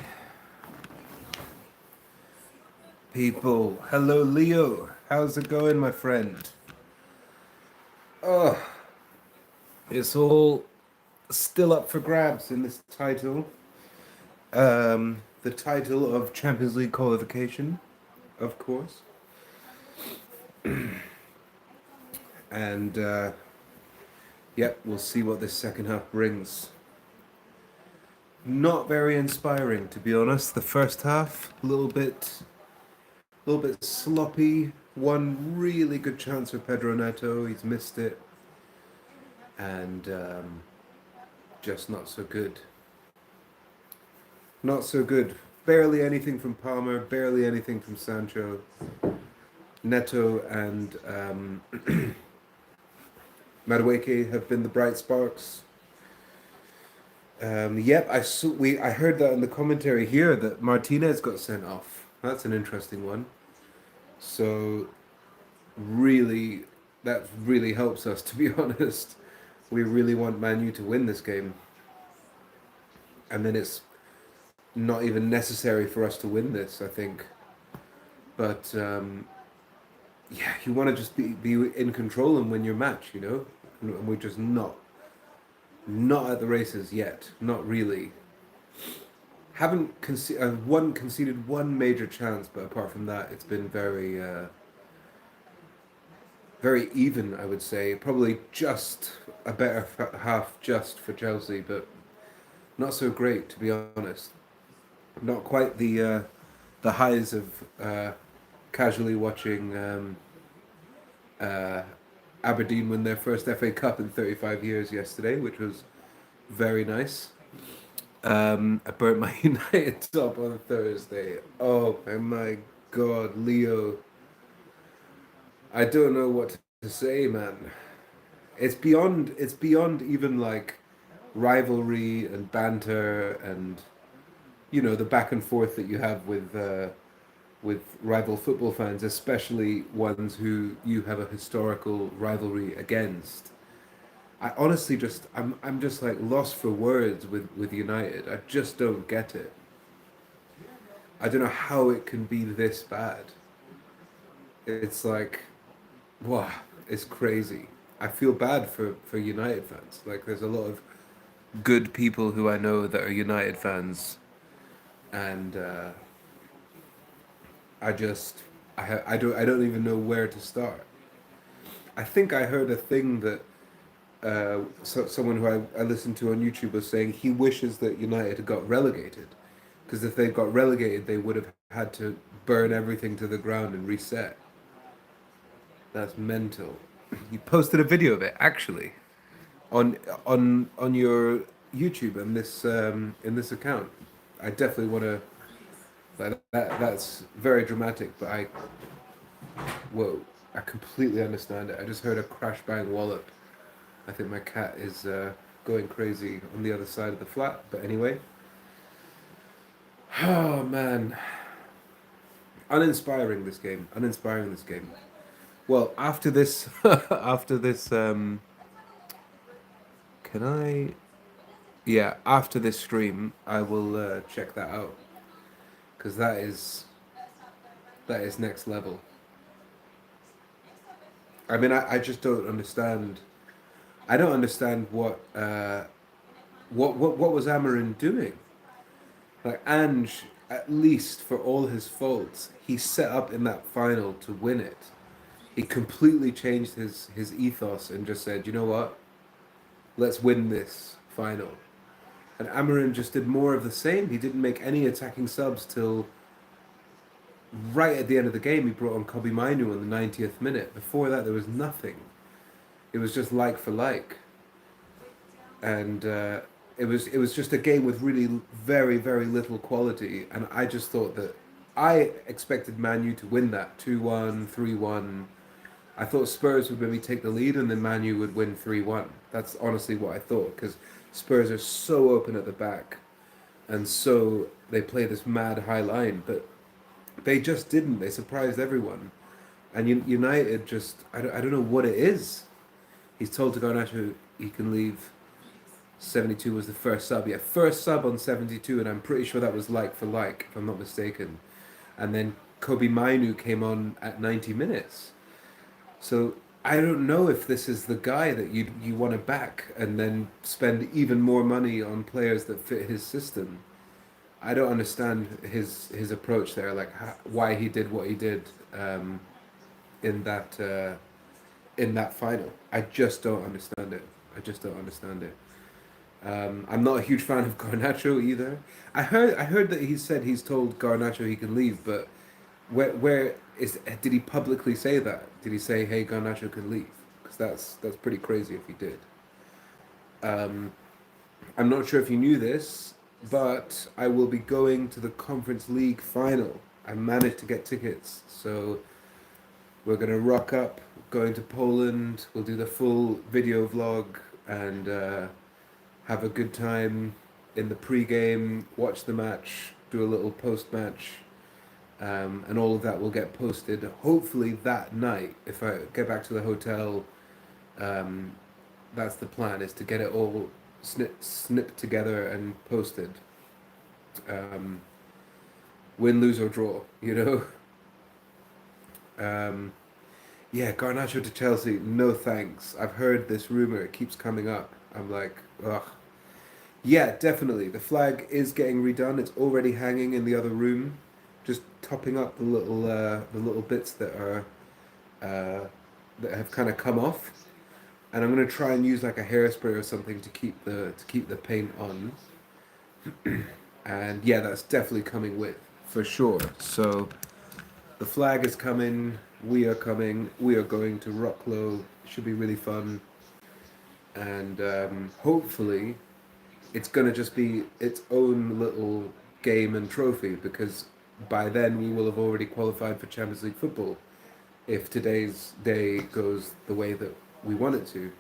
People, hello Leo. How's it going, my friend? Oh, it's all still up for grabs in this title. The title of Champions League qualification, of course. And yep, we'll see what this second half brings. Not very inspiring, to be honest. The first half, a little bit sloppy. One really good chance for Pedro Neto, he's missed it, and just not so good. Not so good. Barely anything from Palmer, barely anything from Sancho. Neto and Madueke have been the bright sparks. Yep, I heard that in the commentary here that Martinez got sent off. That's an interesting one. So really, that really helps us, to be honest. We really want Man U to win this game, and then it's not even necessary for us to win this, I think. But yeah, you want to just be in control and win your match, you know. And we're just not at the races yet, not really. Haven't conceded one major chance, but apart from that, it's been very even, I would say. Probably just a better half just for Chelsea, but not so great, to be honest. Not quite the highs of casually watching Aberdeen win their first FA Cup in 35 years yesterday, which was very nice. I burnt my United top on Thursday. Oh my God, Leo. I don't know what to say, man. It's beyond even like rivalry and banter and the back and forth that you have with rival football fans, especially ones who you have a historical rivalry against. I honestly I'm just like lost for words with United. I just don't get it. I don't know how it can be this bad. It's like, wow, it's crazy. I feel bad for United fans. Like there's a lot of good people who I know that are United fans, and I just I don't even know where to start. I think I heard a thing that someone who I listened to on YouTube was saying he wishes that United had got relegated, because if they got relegated, they would have had to burn everything to the ground and reset. That's mental. You posted a video of it actually on on your YouTube in this account. I definitely want to. That's very dramatic, but whoa, I completely understand it. I just heard a crash bang wallop. I think my cat is going crazy on the other side of the flat. But anyway, oh man, uninspiring this game. Uninspiring this game. Well, after this, after this, can I? Yeah, after this stream, I will check that out, because that is next level. I mean, I just don't understand. I don't understand what was Amarin doing? Like Ange, at least for all his faults, he set up in that final to win it. He completely changed his ethos and just said, you know what, let's win this final. And Amarin just did more of the same. He didn't make any attacking subs till right at the end of the game. He brought on Kobe Mainu in the 90th minute. Before that, there was nothing. It was just like for like, and it was just a game with really very little quality. And I just thought that I expected Man U to win that 2-1, 3-1. I thought Spurs would maybe take the lead and then Man U would win 3-1. That's honestly what I thought, because Spurs are so open at the back, and so they play this mad high line, but they just didn't. They surprised everyone. And United just, I don't know what it is. He's told to go Nacho, he can leave. 72 was the first sub. Yeah, first sub on 72, and I'm pretty sure that was like for like, if I'm not mistaken. And then Kobe Mainu came on at 90 minutes. So I don't know if this is the guy that you want to back and then spend even more money on players that fit his system. I don't understand his approach there, like why he did what he did um, in that final. I just don't understand it. I just don't understand it. I'm not a huge fan of Garnacho either. I heard that he said he's told Garnacho he can leave, but where is did he publicly say that? Did he say, "Hey, Garnacho can leave"? Because that's pretty crazy if he did. Um, I'm not sure if you knew this, but I will be going to the Conference League final. I managed to get tickets, so we're gonna rock up, going to Poland. We'll do the full video vlog and have a good time in the pre-game, watch the match, do a little post-match, and all of that will get posted. Hopefully that night, if I get back to the hotel, um, that's the plan: is to get it all snipped together and posted. Um, Win, lose or draw, you know. Um, yeah, Garnacho to Chelsea. No thanks. I've heard this rumor. It keeps coming up. I'm like, ugh. Yeah, definitely. The flag is getting redone. It's already hanging in the other room, just topping up the little bits uh, that have kind of come off. And I'm gonna try and use like a hairspray or something to keep the paint on. And yeah, that's definitely coming with for sure. So the flag is coming. We are coming. We are going to Rocklow. It should be really fun, and hopefully it's going to just be its own little game and trophy because by then we will have already qualified for Champions League football if today's day goes the way that we want it to.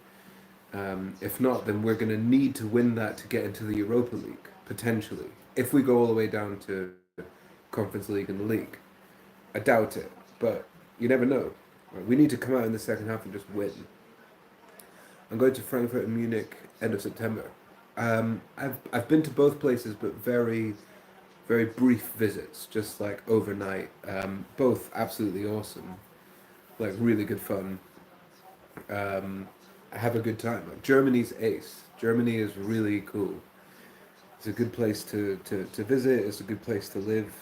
If not, then we're going to need to win that to get into the Europa League, potentially. If we go all the way down to Conference League and the league. I doubt it, but you never know. Right? We need to come out in the second half and just win. I'm going to Frankfurt and Munich end of September. I've been to both places, but very very brief visits, just like overnight. Both absolutely awesome, like really good fun. Um, I have a good time. Like, Germany's ace. Germany is really cool. It's a good place to visit. It's a good place to live.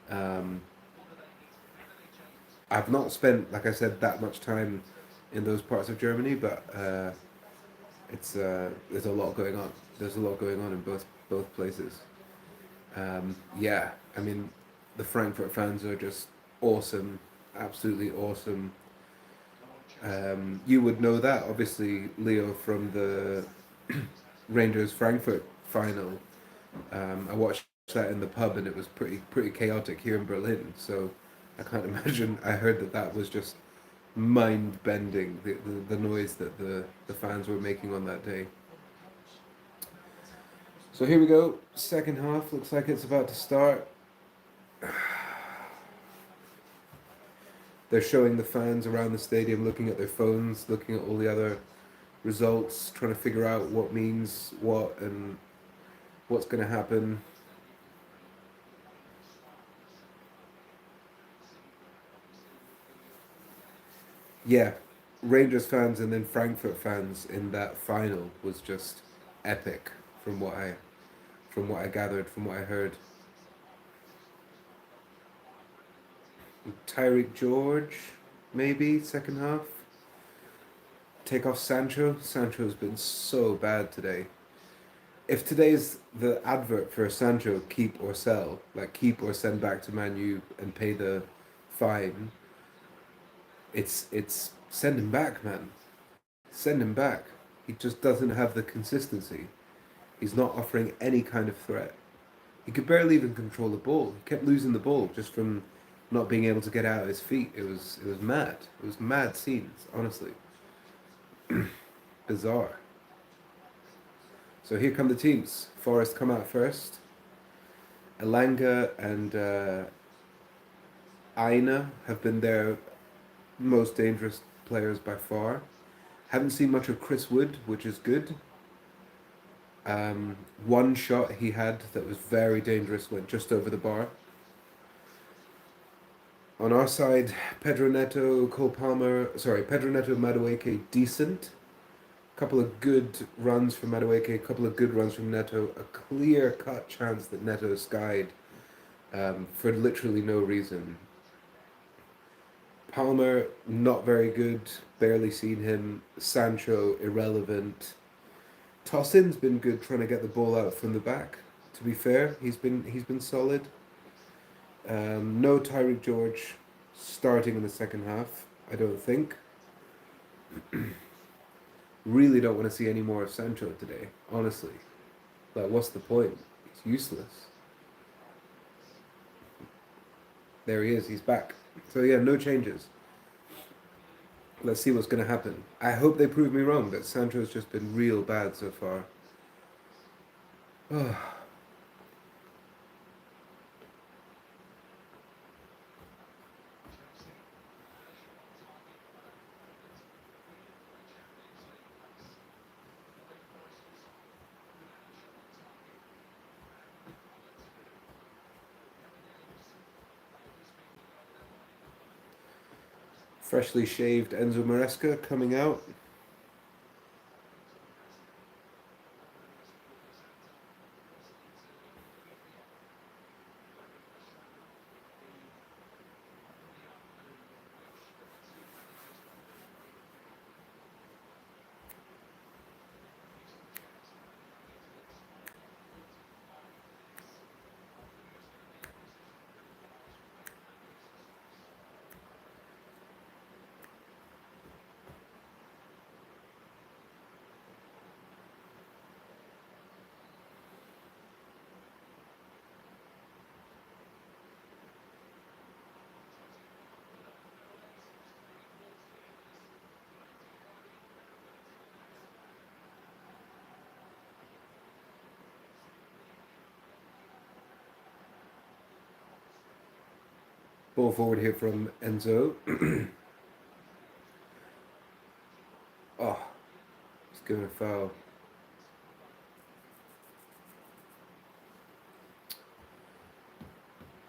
Um, I've not spent, like I said, that much time in those parts of Germany, but there's a lot going on. There's a lot going on in both places. Yeah, I mean, the Frankfurt fans are just awesome, absolutely awesome. You would know that, obviously, Leo, from the Rangers Frankfurt final. I watched that in the pub, and it was pretty chaotic here in Berlin. So I can't imagine. I heard that was just mind bending, the noise that the fans were making on that day. So here we go. Second half looks like it's about to start. They're showing the fans around the stadium looking at their phones, looking at all the other results, trying to figure out what means what and what's going to happen. Yeah, Rangers fans and then Frankfurt fans in that final was just epic from what I gathered, from what I heard. Tyreek George, maybe second half. Take off Sancho. Sancho's been so bad today. If today's the advert for Sancho, keep or sell, like keep or send back to Man U and pay the fine, it's send him back, man. Send him back. He just doesn't have the consistency. He's not offering any kind of threat. He could barely even control the ball. He kept losing the ball just from not being able to get out of his feet. It was mad. It was mad scenes, honestly. Bizarre. So here come the teams. Forest come out first. Elanga and Aina have been their most dangerous players by far. Haven't seen much of Chris Wood, which is good. One shot he had that was very dangerous went just over the bar. On our side, Pedro Neto, Pedro Neto, Madueke, decent. Couple of good runs from Madueke, a couple of good runs from Neto. A clear-cut chance that Neto skied for literally no reason. Palmer, not very good. Barely seen him. Sancho, irrelevant. Tossin's been good trying to get the ball out from the back. To be fair, he's been solid. No Tyreek George starting in the second half. I don't think. Really don't want to see any more of Sancho today. Honestly, like what's the point? He's useless. There he is. He's back. So yeah, no changes. Let's see what's going to happen. I hope they prove me wrong, but Sancho's just been real bad so far. Oh. Freshly shaved Enzo Maresca coming out. Ball forward here from Enzo. Oh, he's given a foul.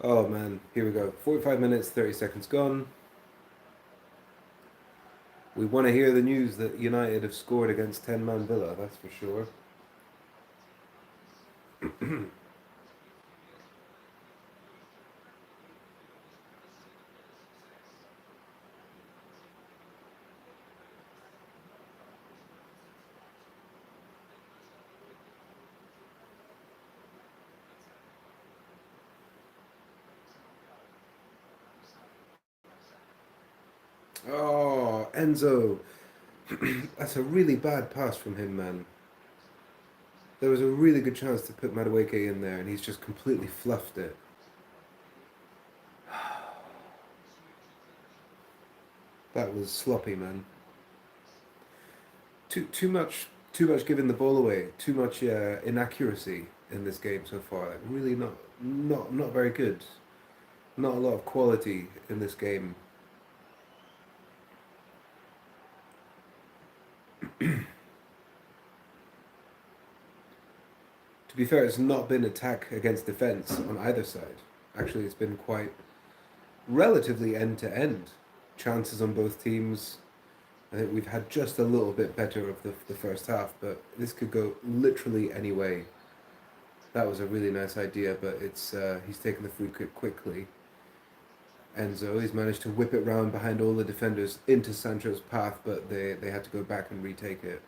Oh man, here we go. 45 minutes, 30 seconds gone. We want to hear the news that United have scored against 10-man Villa, that's for sure. Oh, Enzo. That's a really bad pass from him, man. There was a really good chance to put Madueke in there, and he's just completely fluffed it. That was sloppy, man. Too much giving the ball away. Too much inaccuracy in this game so far. Like, really not very good. Not a lot of quality in this game. To be fair, it's not been attack against defence on either side. Actually, it's been quite relatively end to end. Chances on both teams. I think we've had just a little bit better of the first half, but this could go literally any way. That was a really nice idea, but it's he's taken the free kick quickly. Enzo, he's managed to whip it round behind all the defenders into Sancho's path, but they had to go back and retake it.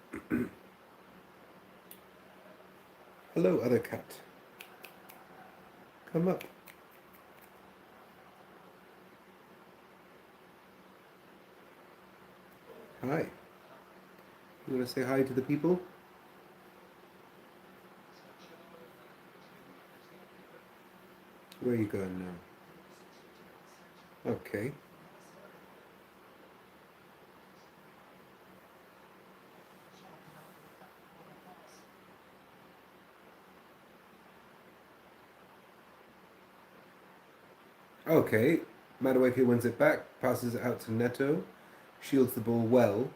Hello, other cat. Come up. Hi. You want to say hi to the people? Where are you going now? Okay. Okay. Madueke wins it back, passes it out to Neto, shields the ball well.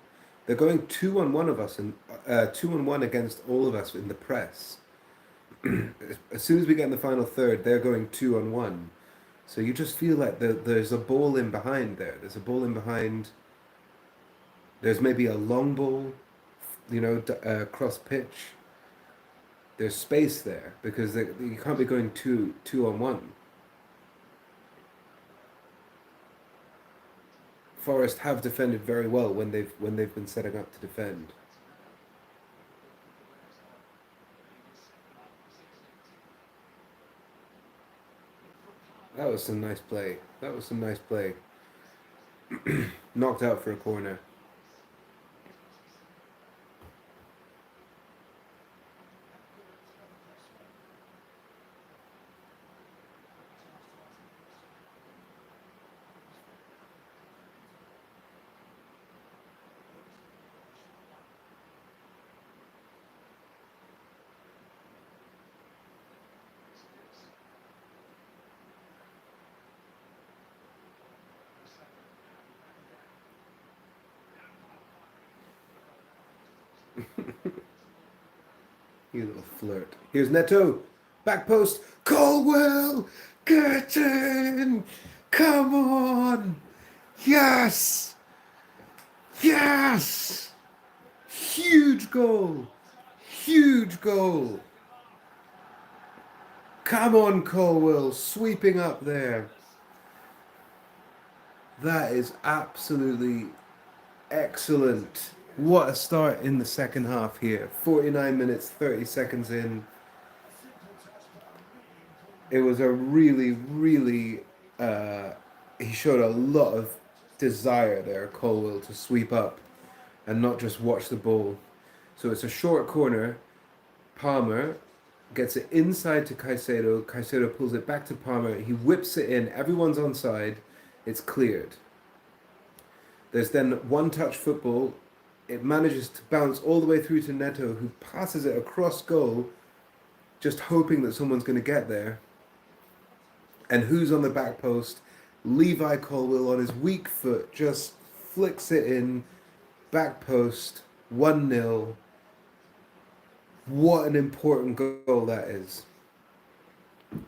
They're going two on one of us, and 2-on-1 against all of us in the press. As soon as we get in the final third, they're going 2-on-1. So you just feel like there's a ball in behind there. There's a ball in behind. There's maybe a long ball, cross pitch. There's space there because you can't be going 2-on-1. Forest have defended very well when they've been setting up to defend. That was some nice play. That was some nice play. Knocked out for a corner. You little flirt. Here's Neto. Back post. Colwell. Get in. Come on. Yes. Yes. Huge goal. Huge goal. Come on, Colwell. Sweeping up there. That is absolutely excellent. What a start in the second half here. 49 minutes, 30 seconds in. It was a really, really... he showed a lot of desire there, Colwell, to sweep up and not just watch the ball. So it's a short corner. Palmer gets it inside to Caicedo. Caicedo pulls it back to Palmer. He whips it in. Everyone's onside. It's cleared. There's then one-touch football. It manages to bounce all the way through to Neto, who passes it across goal, just hoping that someone's going to get there. And who's on the back post? Levi Colwell on his weak foot just flicks it in, back post, 1-0. What an important goal that is.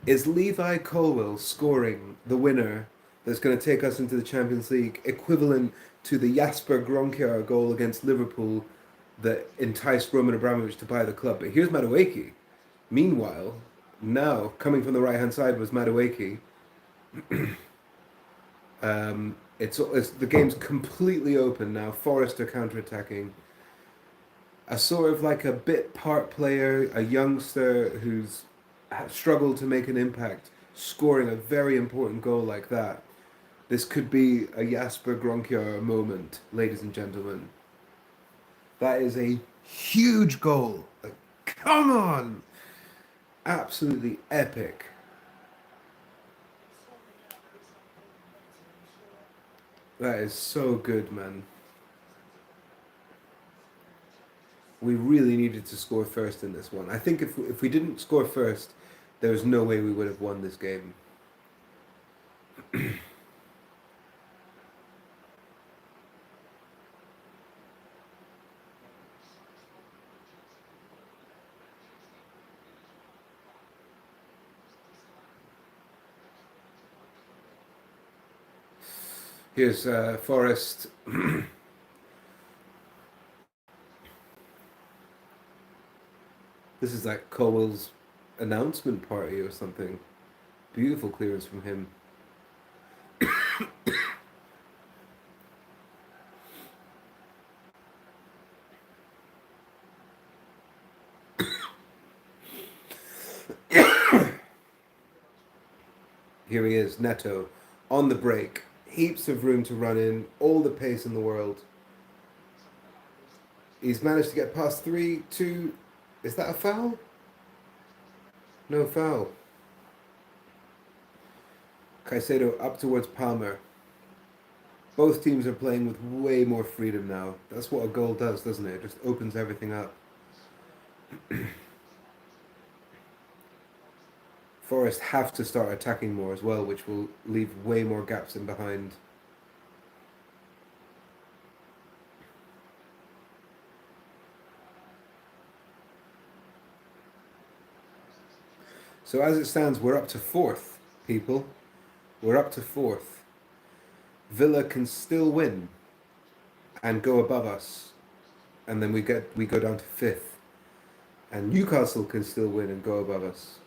Is Levi Colwell scoring the winner that's going to take us into the Champions League, equivalent to the Jasper Gronkier goal against Liverpool that enticed Roman Abramovich to buy the club? But here's Madueke. Meanwhile, now coming from the right-hand side was Madueke. It's the game's completely open now. Forest are counter-attacking. A sort of like a bit part player, a youngster who's struggled to make an impact, scoring a very important goal like that. This could be a Jasper Gronkier moment, ladies and gentlemen. That is a huge goal. Like, come on! Absolutely epic. That is so good, man. We really needed to score first in this one. I think if we didn't score first, there was no way we would have won this game. Here's Forest. This is like Colwell's announcement party or something. Beautiful clearance from him. Here he is, Neto, on the break. Heaps of room to run in, all the pace in the world. He's managed to get past 3, 2. Is that a foul? No foul. Caicedo up towards Palmer. Both teams are playing with way more freedom now. That's what a goal does, doesn't it? It just opens everything up. Forest have to start attacking more as well, which will leave way more gaps in behind. So as it stands, we're up to fourth, people. We're up to fourth. Villa can still win and go above us, and then we go down to fifth. And Newcastle can still win and go above us.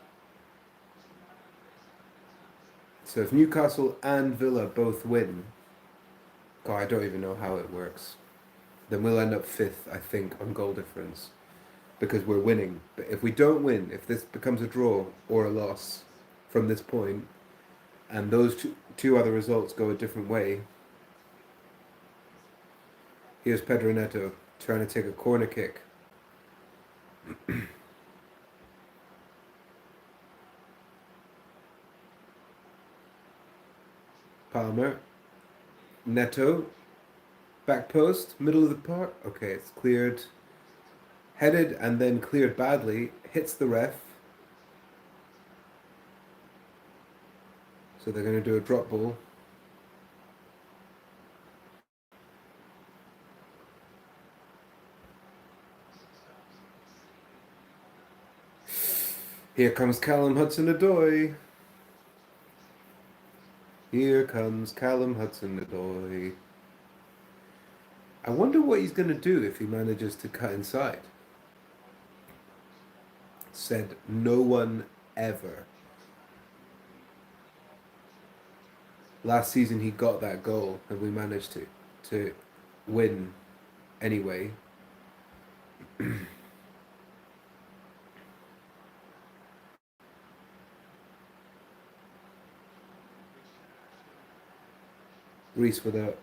So if Newcastle and Villa both win, God, I don't even know how it works. Then we'll end up fifth, I think, on goal difference, because we're winning. But if we don't win, if this becomes a draw or a loss from this point, and those two other results go a different way, here's Pedro Neto trying to take a corner kick. Palmer, Neto, back post, middle of the park. Okay, it's cleared. Headed and then cleared badly. Hits the ref. So they're going to do a drop ball. Here comes Callum Hudson-Odoi. Here comes Callum Hudson-Odoi. I wonder what he's going to do if he manages to cut inside. Said no one ever. Last season he got that goal and we managed to win anyway. Reese with a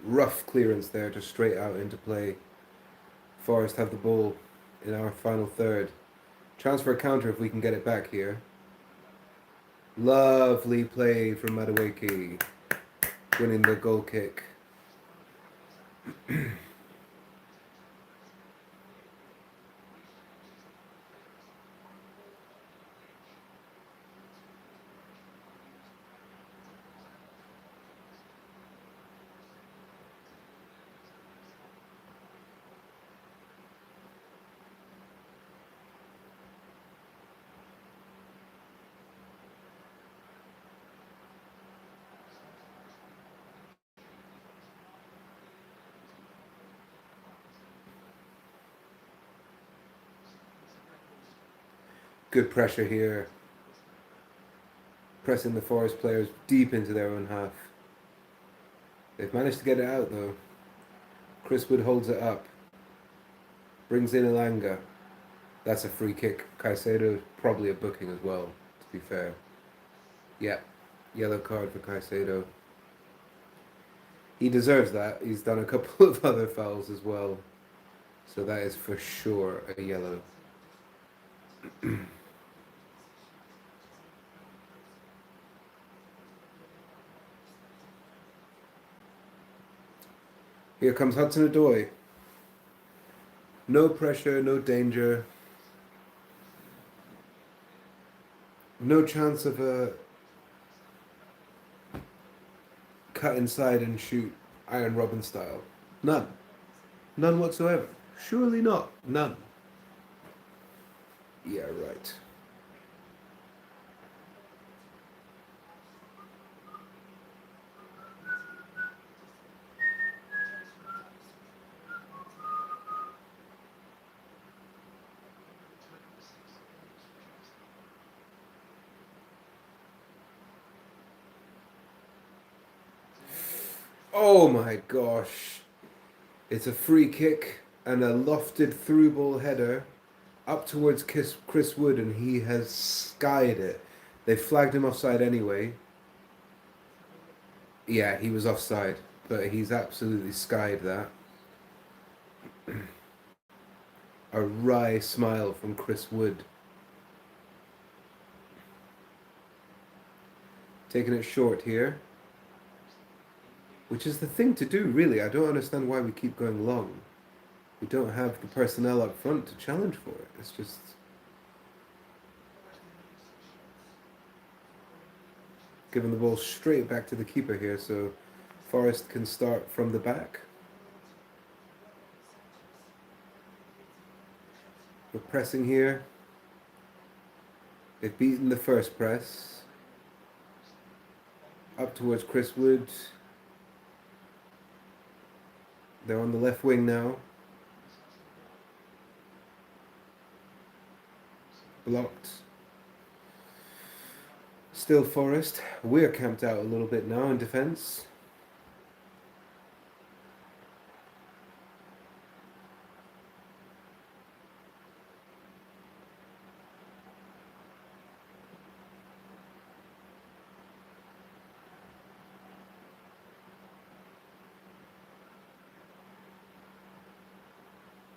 rough clearance there, just straight out into play. Forest have the ball in our final third. Chance for a counter if we can get it back here. Lovely play from Madueke, winning the goal kick. Good pressure here. Pressing the Forest players deep into their own half. They've managed to get it out though. Chris Wood holds it up. Brings in Elanga. That's a free kick. Caicedo, probably a booking as well, to be fair. Yeah, yellow card for Caicedo. He deserves that. He's done a couple of other fouls as well. So that is for sure a yellow. Here comes Hudson-Odoi. No pressure, no danger. No chance of a cut inside and shoot Iron Robin style. None. None whatsoever. Surely not. None. Yeah, right. Oh my gosh. It's a free kick and a lofted through ball header up towards Chris Wood, and he has skied it. They flagged him offside anyway. Yeah, he was offside, but he's absolutely skied that. A wry smile from Chris Wood. Taking it short here. Which is the thing to do, really. I don't understand why we keep going long. We don't have the personnel up front to challenge for it. It's just... Giving the ball straight back to the keeper here, so Forest can start from the back. We're pressing here. They've beaten the first press. Up towards Chris Wood. They're on the left wing now. Blocked. Still Forest. We're camped out a little bit now in defence.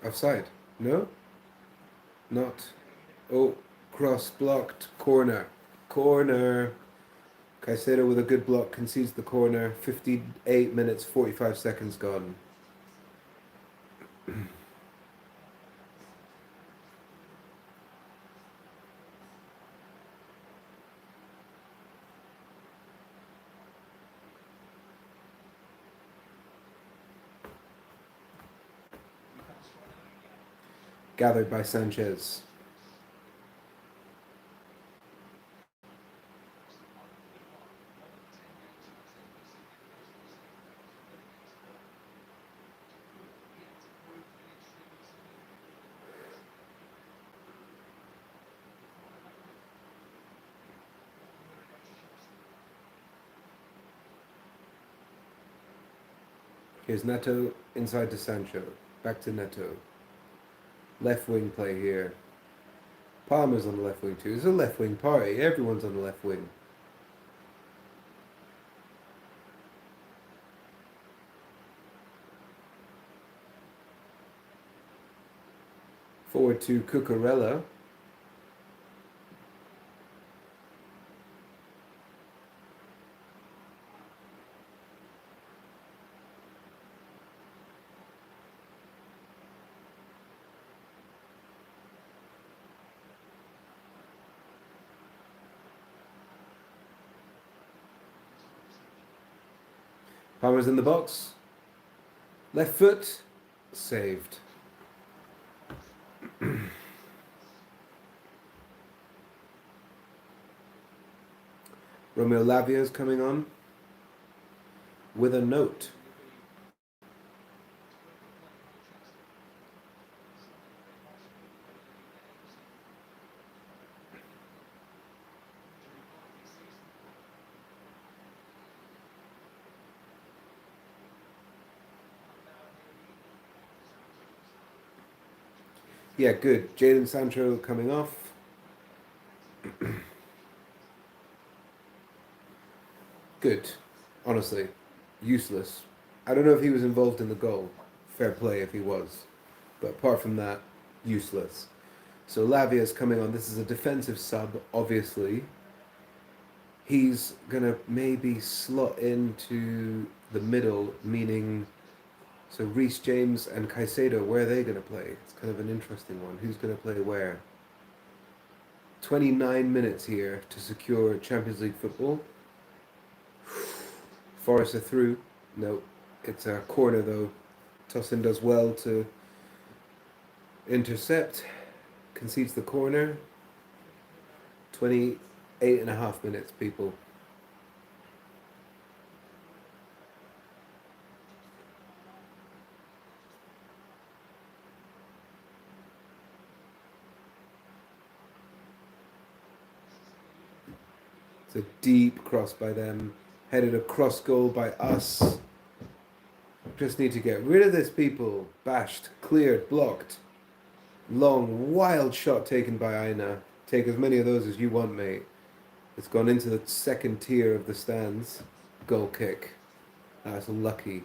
Offside. No? Not. Oh, cross blocked. Corner. Corner. Caicedo with a good block concedes the corner. 58 minutes, 45 seconds gone. Gathered by Sanchez. Here's Neto inside to Sancho. Back to Neto. Left wing play here. Palmer's on the left wing too. It's a left wing party. Everyone's on the left wing. Forward to Cucurella. Palmer's in the box. Left foot. Saved. Romeo Lavia's coming on with a note. Yeah, good. Jadon Sancho coming off. Good. Honestly. Useless. I don't know if he was involved in the goal. Fair play if he was. But apart from that, useless. So Lavia's coming on. This is a defensive sub, obviously. He's going to maybe slot into the middle, meaning... So Reece James and Caicedo, where are they going to play? It's kind of an interesting one. Who's going to play where? 29 minutes here to secure Champions League football. Forest are through. No, it's a corner though. Tosin does well to intercept. Concedes the corner. 28 and a half minutes, people. It's a deep cross by them. Headed across goal by us. Just need to get rid of this, people. Bashed, cleared, blocked. Long, wild shot taken by Aina. Take as many of those as you want, mate. It's gone into the second tier of the stands. Goal kick. That's lucky.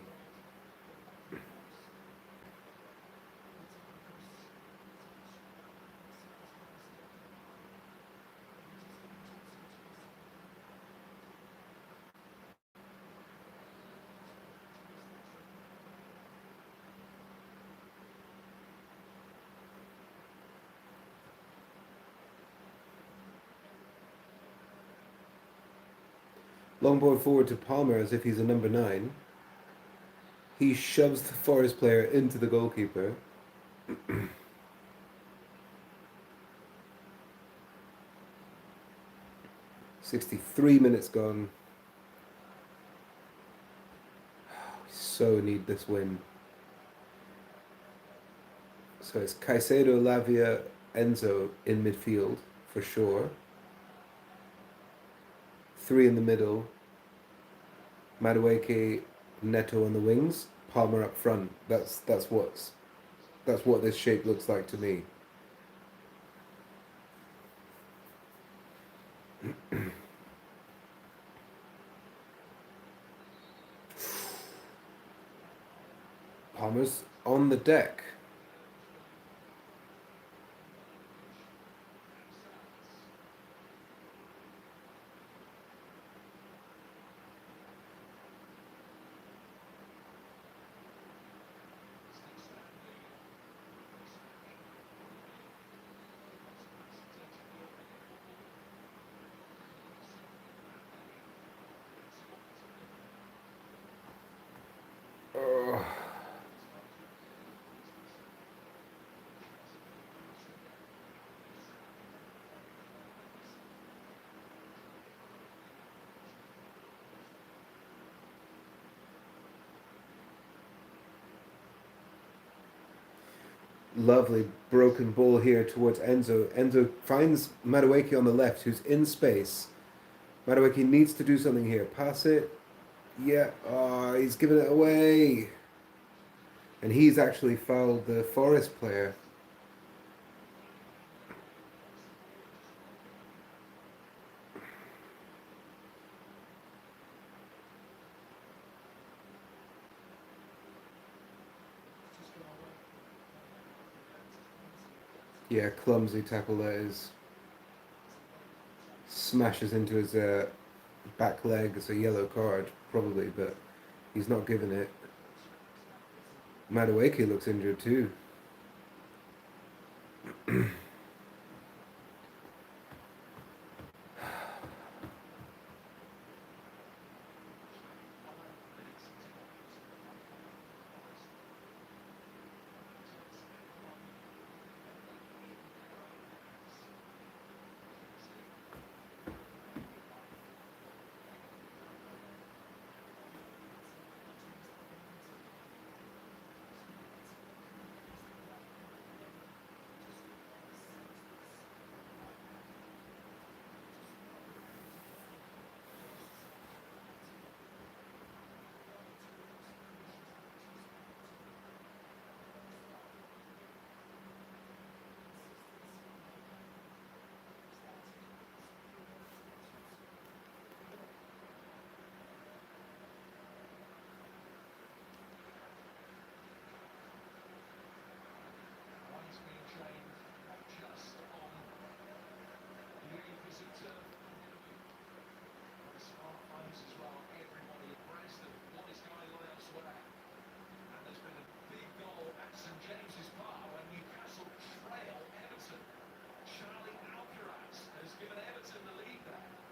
Long ball forward to Palmer as if he's a number 9. He shoves the Forest player into the goalkeeper. 63 minutes gone. We so need this win. So it's Caicedo, Lavia, Enzo in midfield for sure. 3 in the middle. Madueke, Neto on the wings. Palmer up front. That's what this shape looks like to me. Palmer's on the deck. Oh. Lovely broken ball here towards Enzo. Enzo finds Madueke on the left, who's in space. Madueke needs to do something here. Pass it. Yeah. Oh, he's given it away. And he's actually fouled the Forest player. Yeah, clumsy tackle that is. Smashes into his back leg. It's a yellow card, probably, but he's not given it. Madueke looks injured too.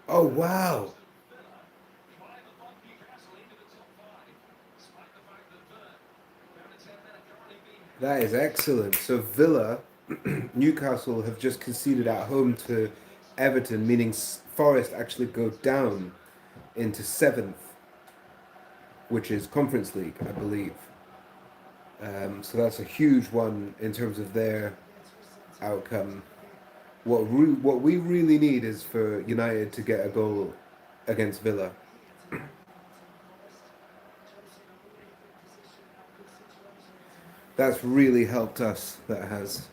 Oh, wow. That is excellent. So Villa, Newcastle have just conceded at home to Everton, meaning Forest actually go down into 7th, which is Conference League, I believe. So that's a huge one in terms of their outcome. What we really need is for United to get a goal against Villa. That's really helped us. That has.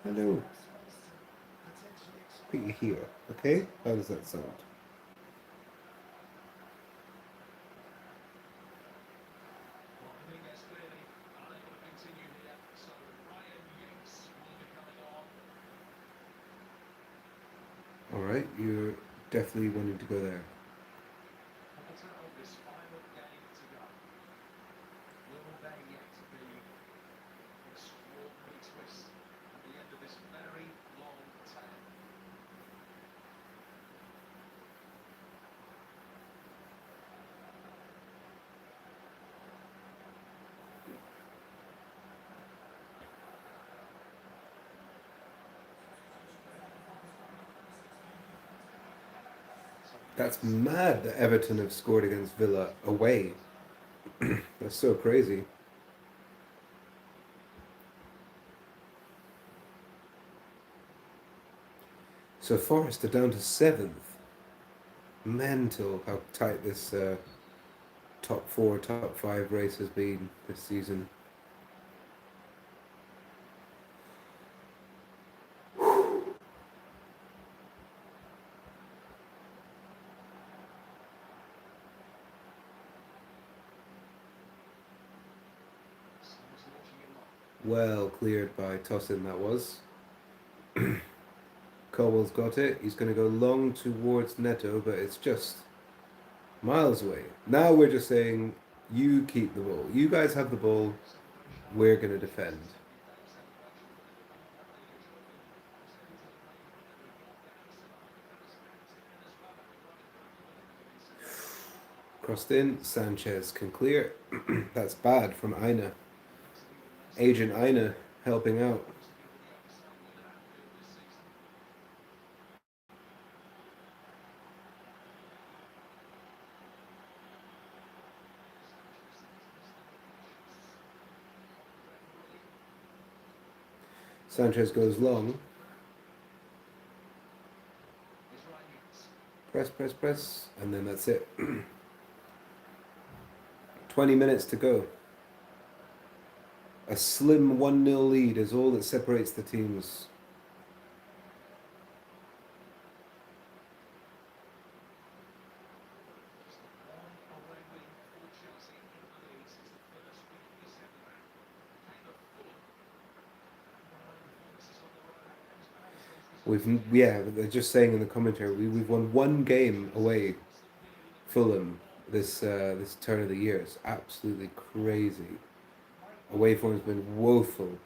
Hello. Put you here. Okay. How does that sound? All right. You're definitely wanting to go there. That's mad that Everton have scored against Villa away. That's so crazy. So Forest are down to 7th. Mental how tight this top 4, top 5 race has been this season. Well cleared by Tosin, that was. Coble's got it. He's going to go long towards Neto, but it's just miles away. Now we're just saying, you keep the ball. You guys have the ball. We're going to defend. Crossed in. Sanchez can clear. That's bad from Aina. Agent Aina helping out. Sanchez goes long. Press, press, press. And then that's it. 20 minutes to go. A slim 1-0 lead is all that separates the teams. They're just saying in the commentary, we've won one game away, Fulham, this turn of the year. It's absolutely crazy. Away form's been woeful.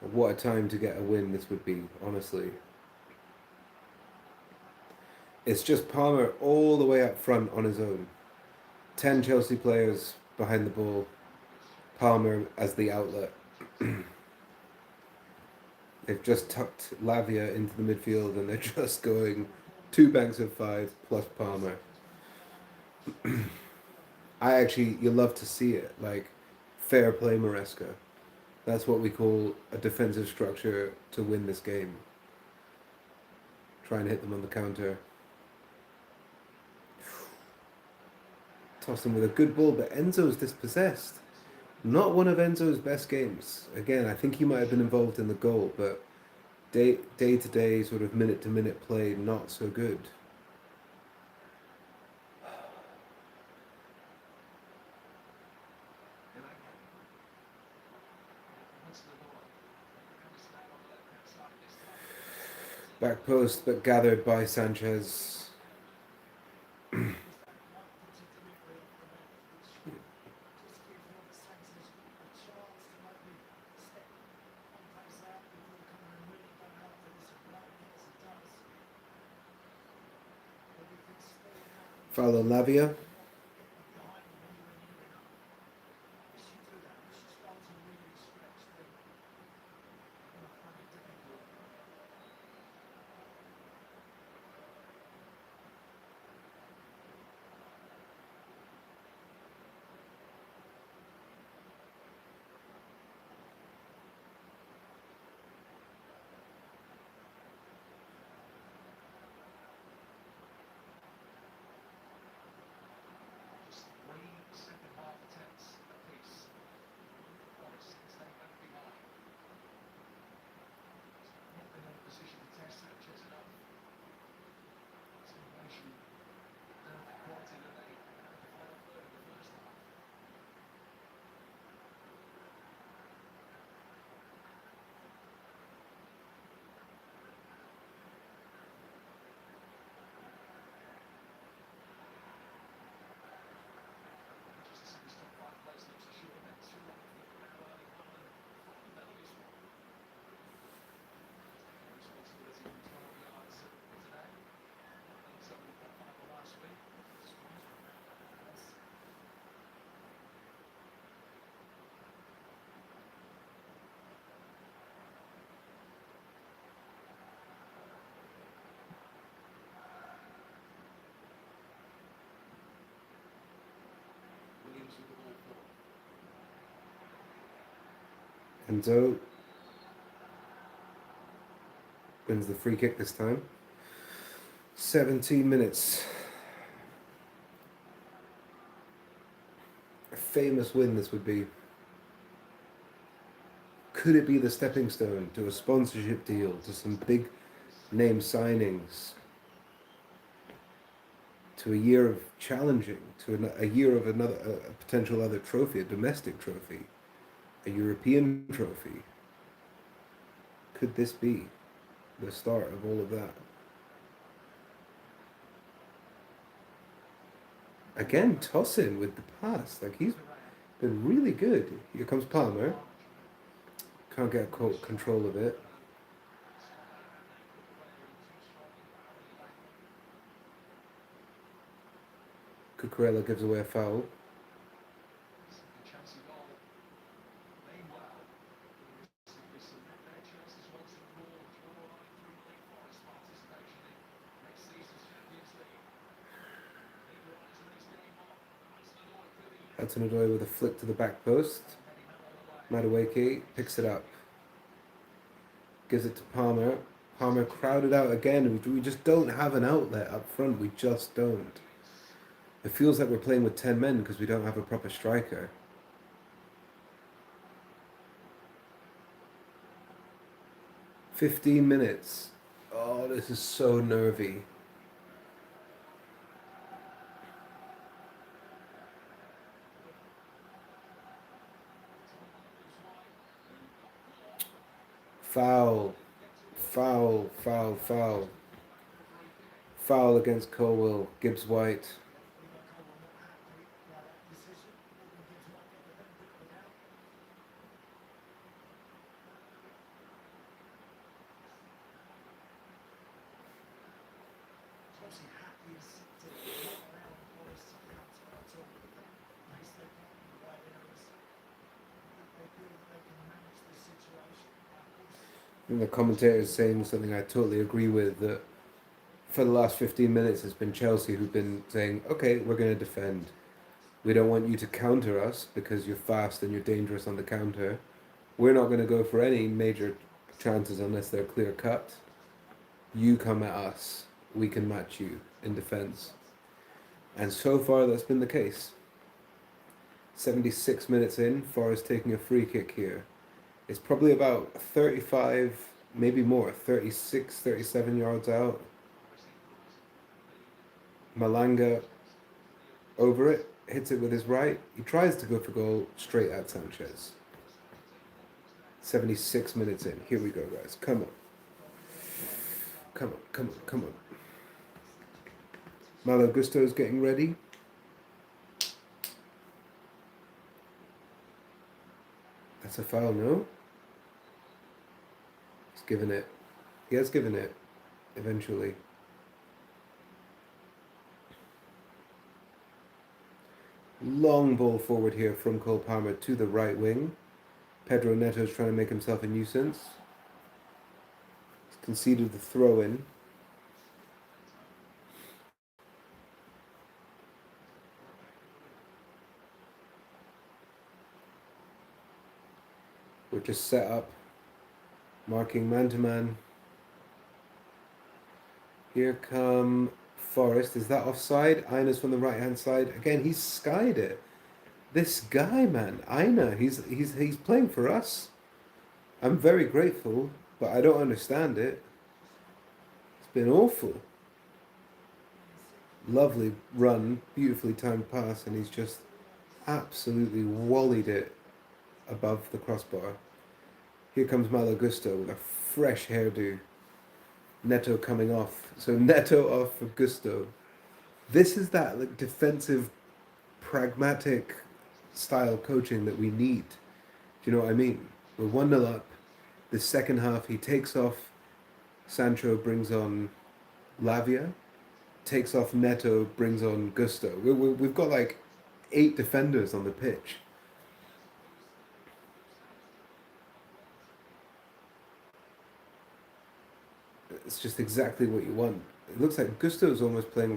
What a time to get a win this would be, honestly. It's just Palmer all the way up front on his own. 10 Chelsea players behind the ball. Palmer as the outlet. They've just tucked Lavia into the midfield and they're just going 2 banks of 5 plus Palmer. You love to see it, like fair play Maresca. That's what we call a defensive structure to win this game. Try and hit them on the counter. Toss them with a good ball, but Enzo's dispossessed. Not one of Enzo's best games. Again, I think he might have been involved in the goal, but day to day, sort of minute to minute play, not so good. Back post, but gathered by Sanchez. Follow Lavia. Enzo wins the free kick this time. 17 minutes. A famous win this would be. Could it be the stepping stone to a sponsorship deal, to some big name signings, to a year of challenging, to a year of another, a potential other trophy, a domestic trophy, a European trophy? Could this be the start of all of that? Again, Tosin with the pass. Like, he's been really good. Here comes Palmer. Can't get control of it. Cucurella gives away a foul. Hudson-Odoi with a flick to the back post. Madueke picks it up. Gives it to Palmer. Palmer crowded out again. We just don't have an outlet up front. We just don't. It feels like we're playing with 10 men because we don't have a proper striker. "15 minutes. Oh, this is so nervy. Foul. Foul, foul, foul. Foul against Colwell. Gibbs White. And the commentator is saying something I totally agree with, that for the last 15 minutes it's been Chelsea who've been saying, okay, we're going to defend. We don't want you to counter us because you're fast and you're dangerous on the counter. We're not going to go for any major chances unless they're clear cut. You come at us, we can match you in defence. And so far that's been the case. 76 minutes in, Forest taking a free kick here. It's probably about 35, maybe more, 36, 37 yards out. Malanga over it, hits it with his right. He tries to go for goal, straight at Sanchez. 76 minutes in. Here we go, guys. Come on. Come on, come on, come on. Malo Gusto's getting ready. That's a foul, no? He's given it. He has given it, eventually. Long ball forward here from Cole Palmer to the right wing. Pedro Neto's trying to make himself a nuisance. He's conceded the throw-in. We're just set up, marking man-to-man. Here come Forest. Is that offside? Ina's from the right-hand side. Again, he's skied it. This guy, man, Ina, he's playing for us. I'm very grateful, but I don't understand it. It's been awful. Lovely run, beautifully timed pass, and he's just absolutely walleyed it above the crossbar. Here comes Malo Gusto with a fresh hairdo. Neto coming off. So Neto off for Gusto. This is that like defensive, pragmatic style coaching that we need. Do you know what I mean? We're 1-0 up. The second half, he takes off Sancho, brings on Lavia. Takes off Neto, brings on Gusto. We've got like 8 defenders on the pitch. It's just exactly what you want. It looks like Gusto's almost playing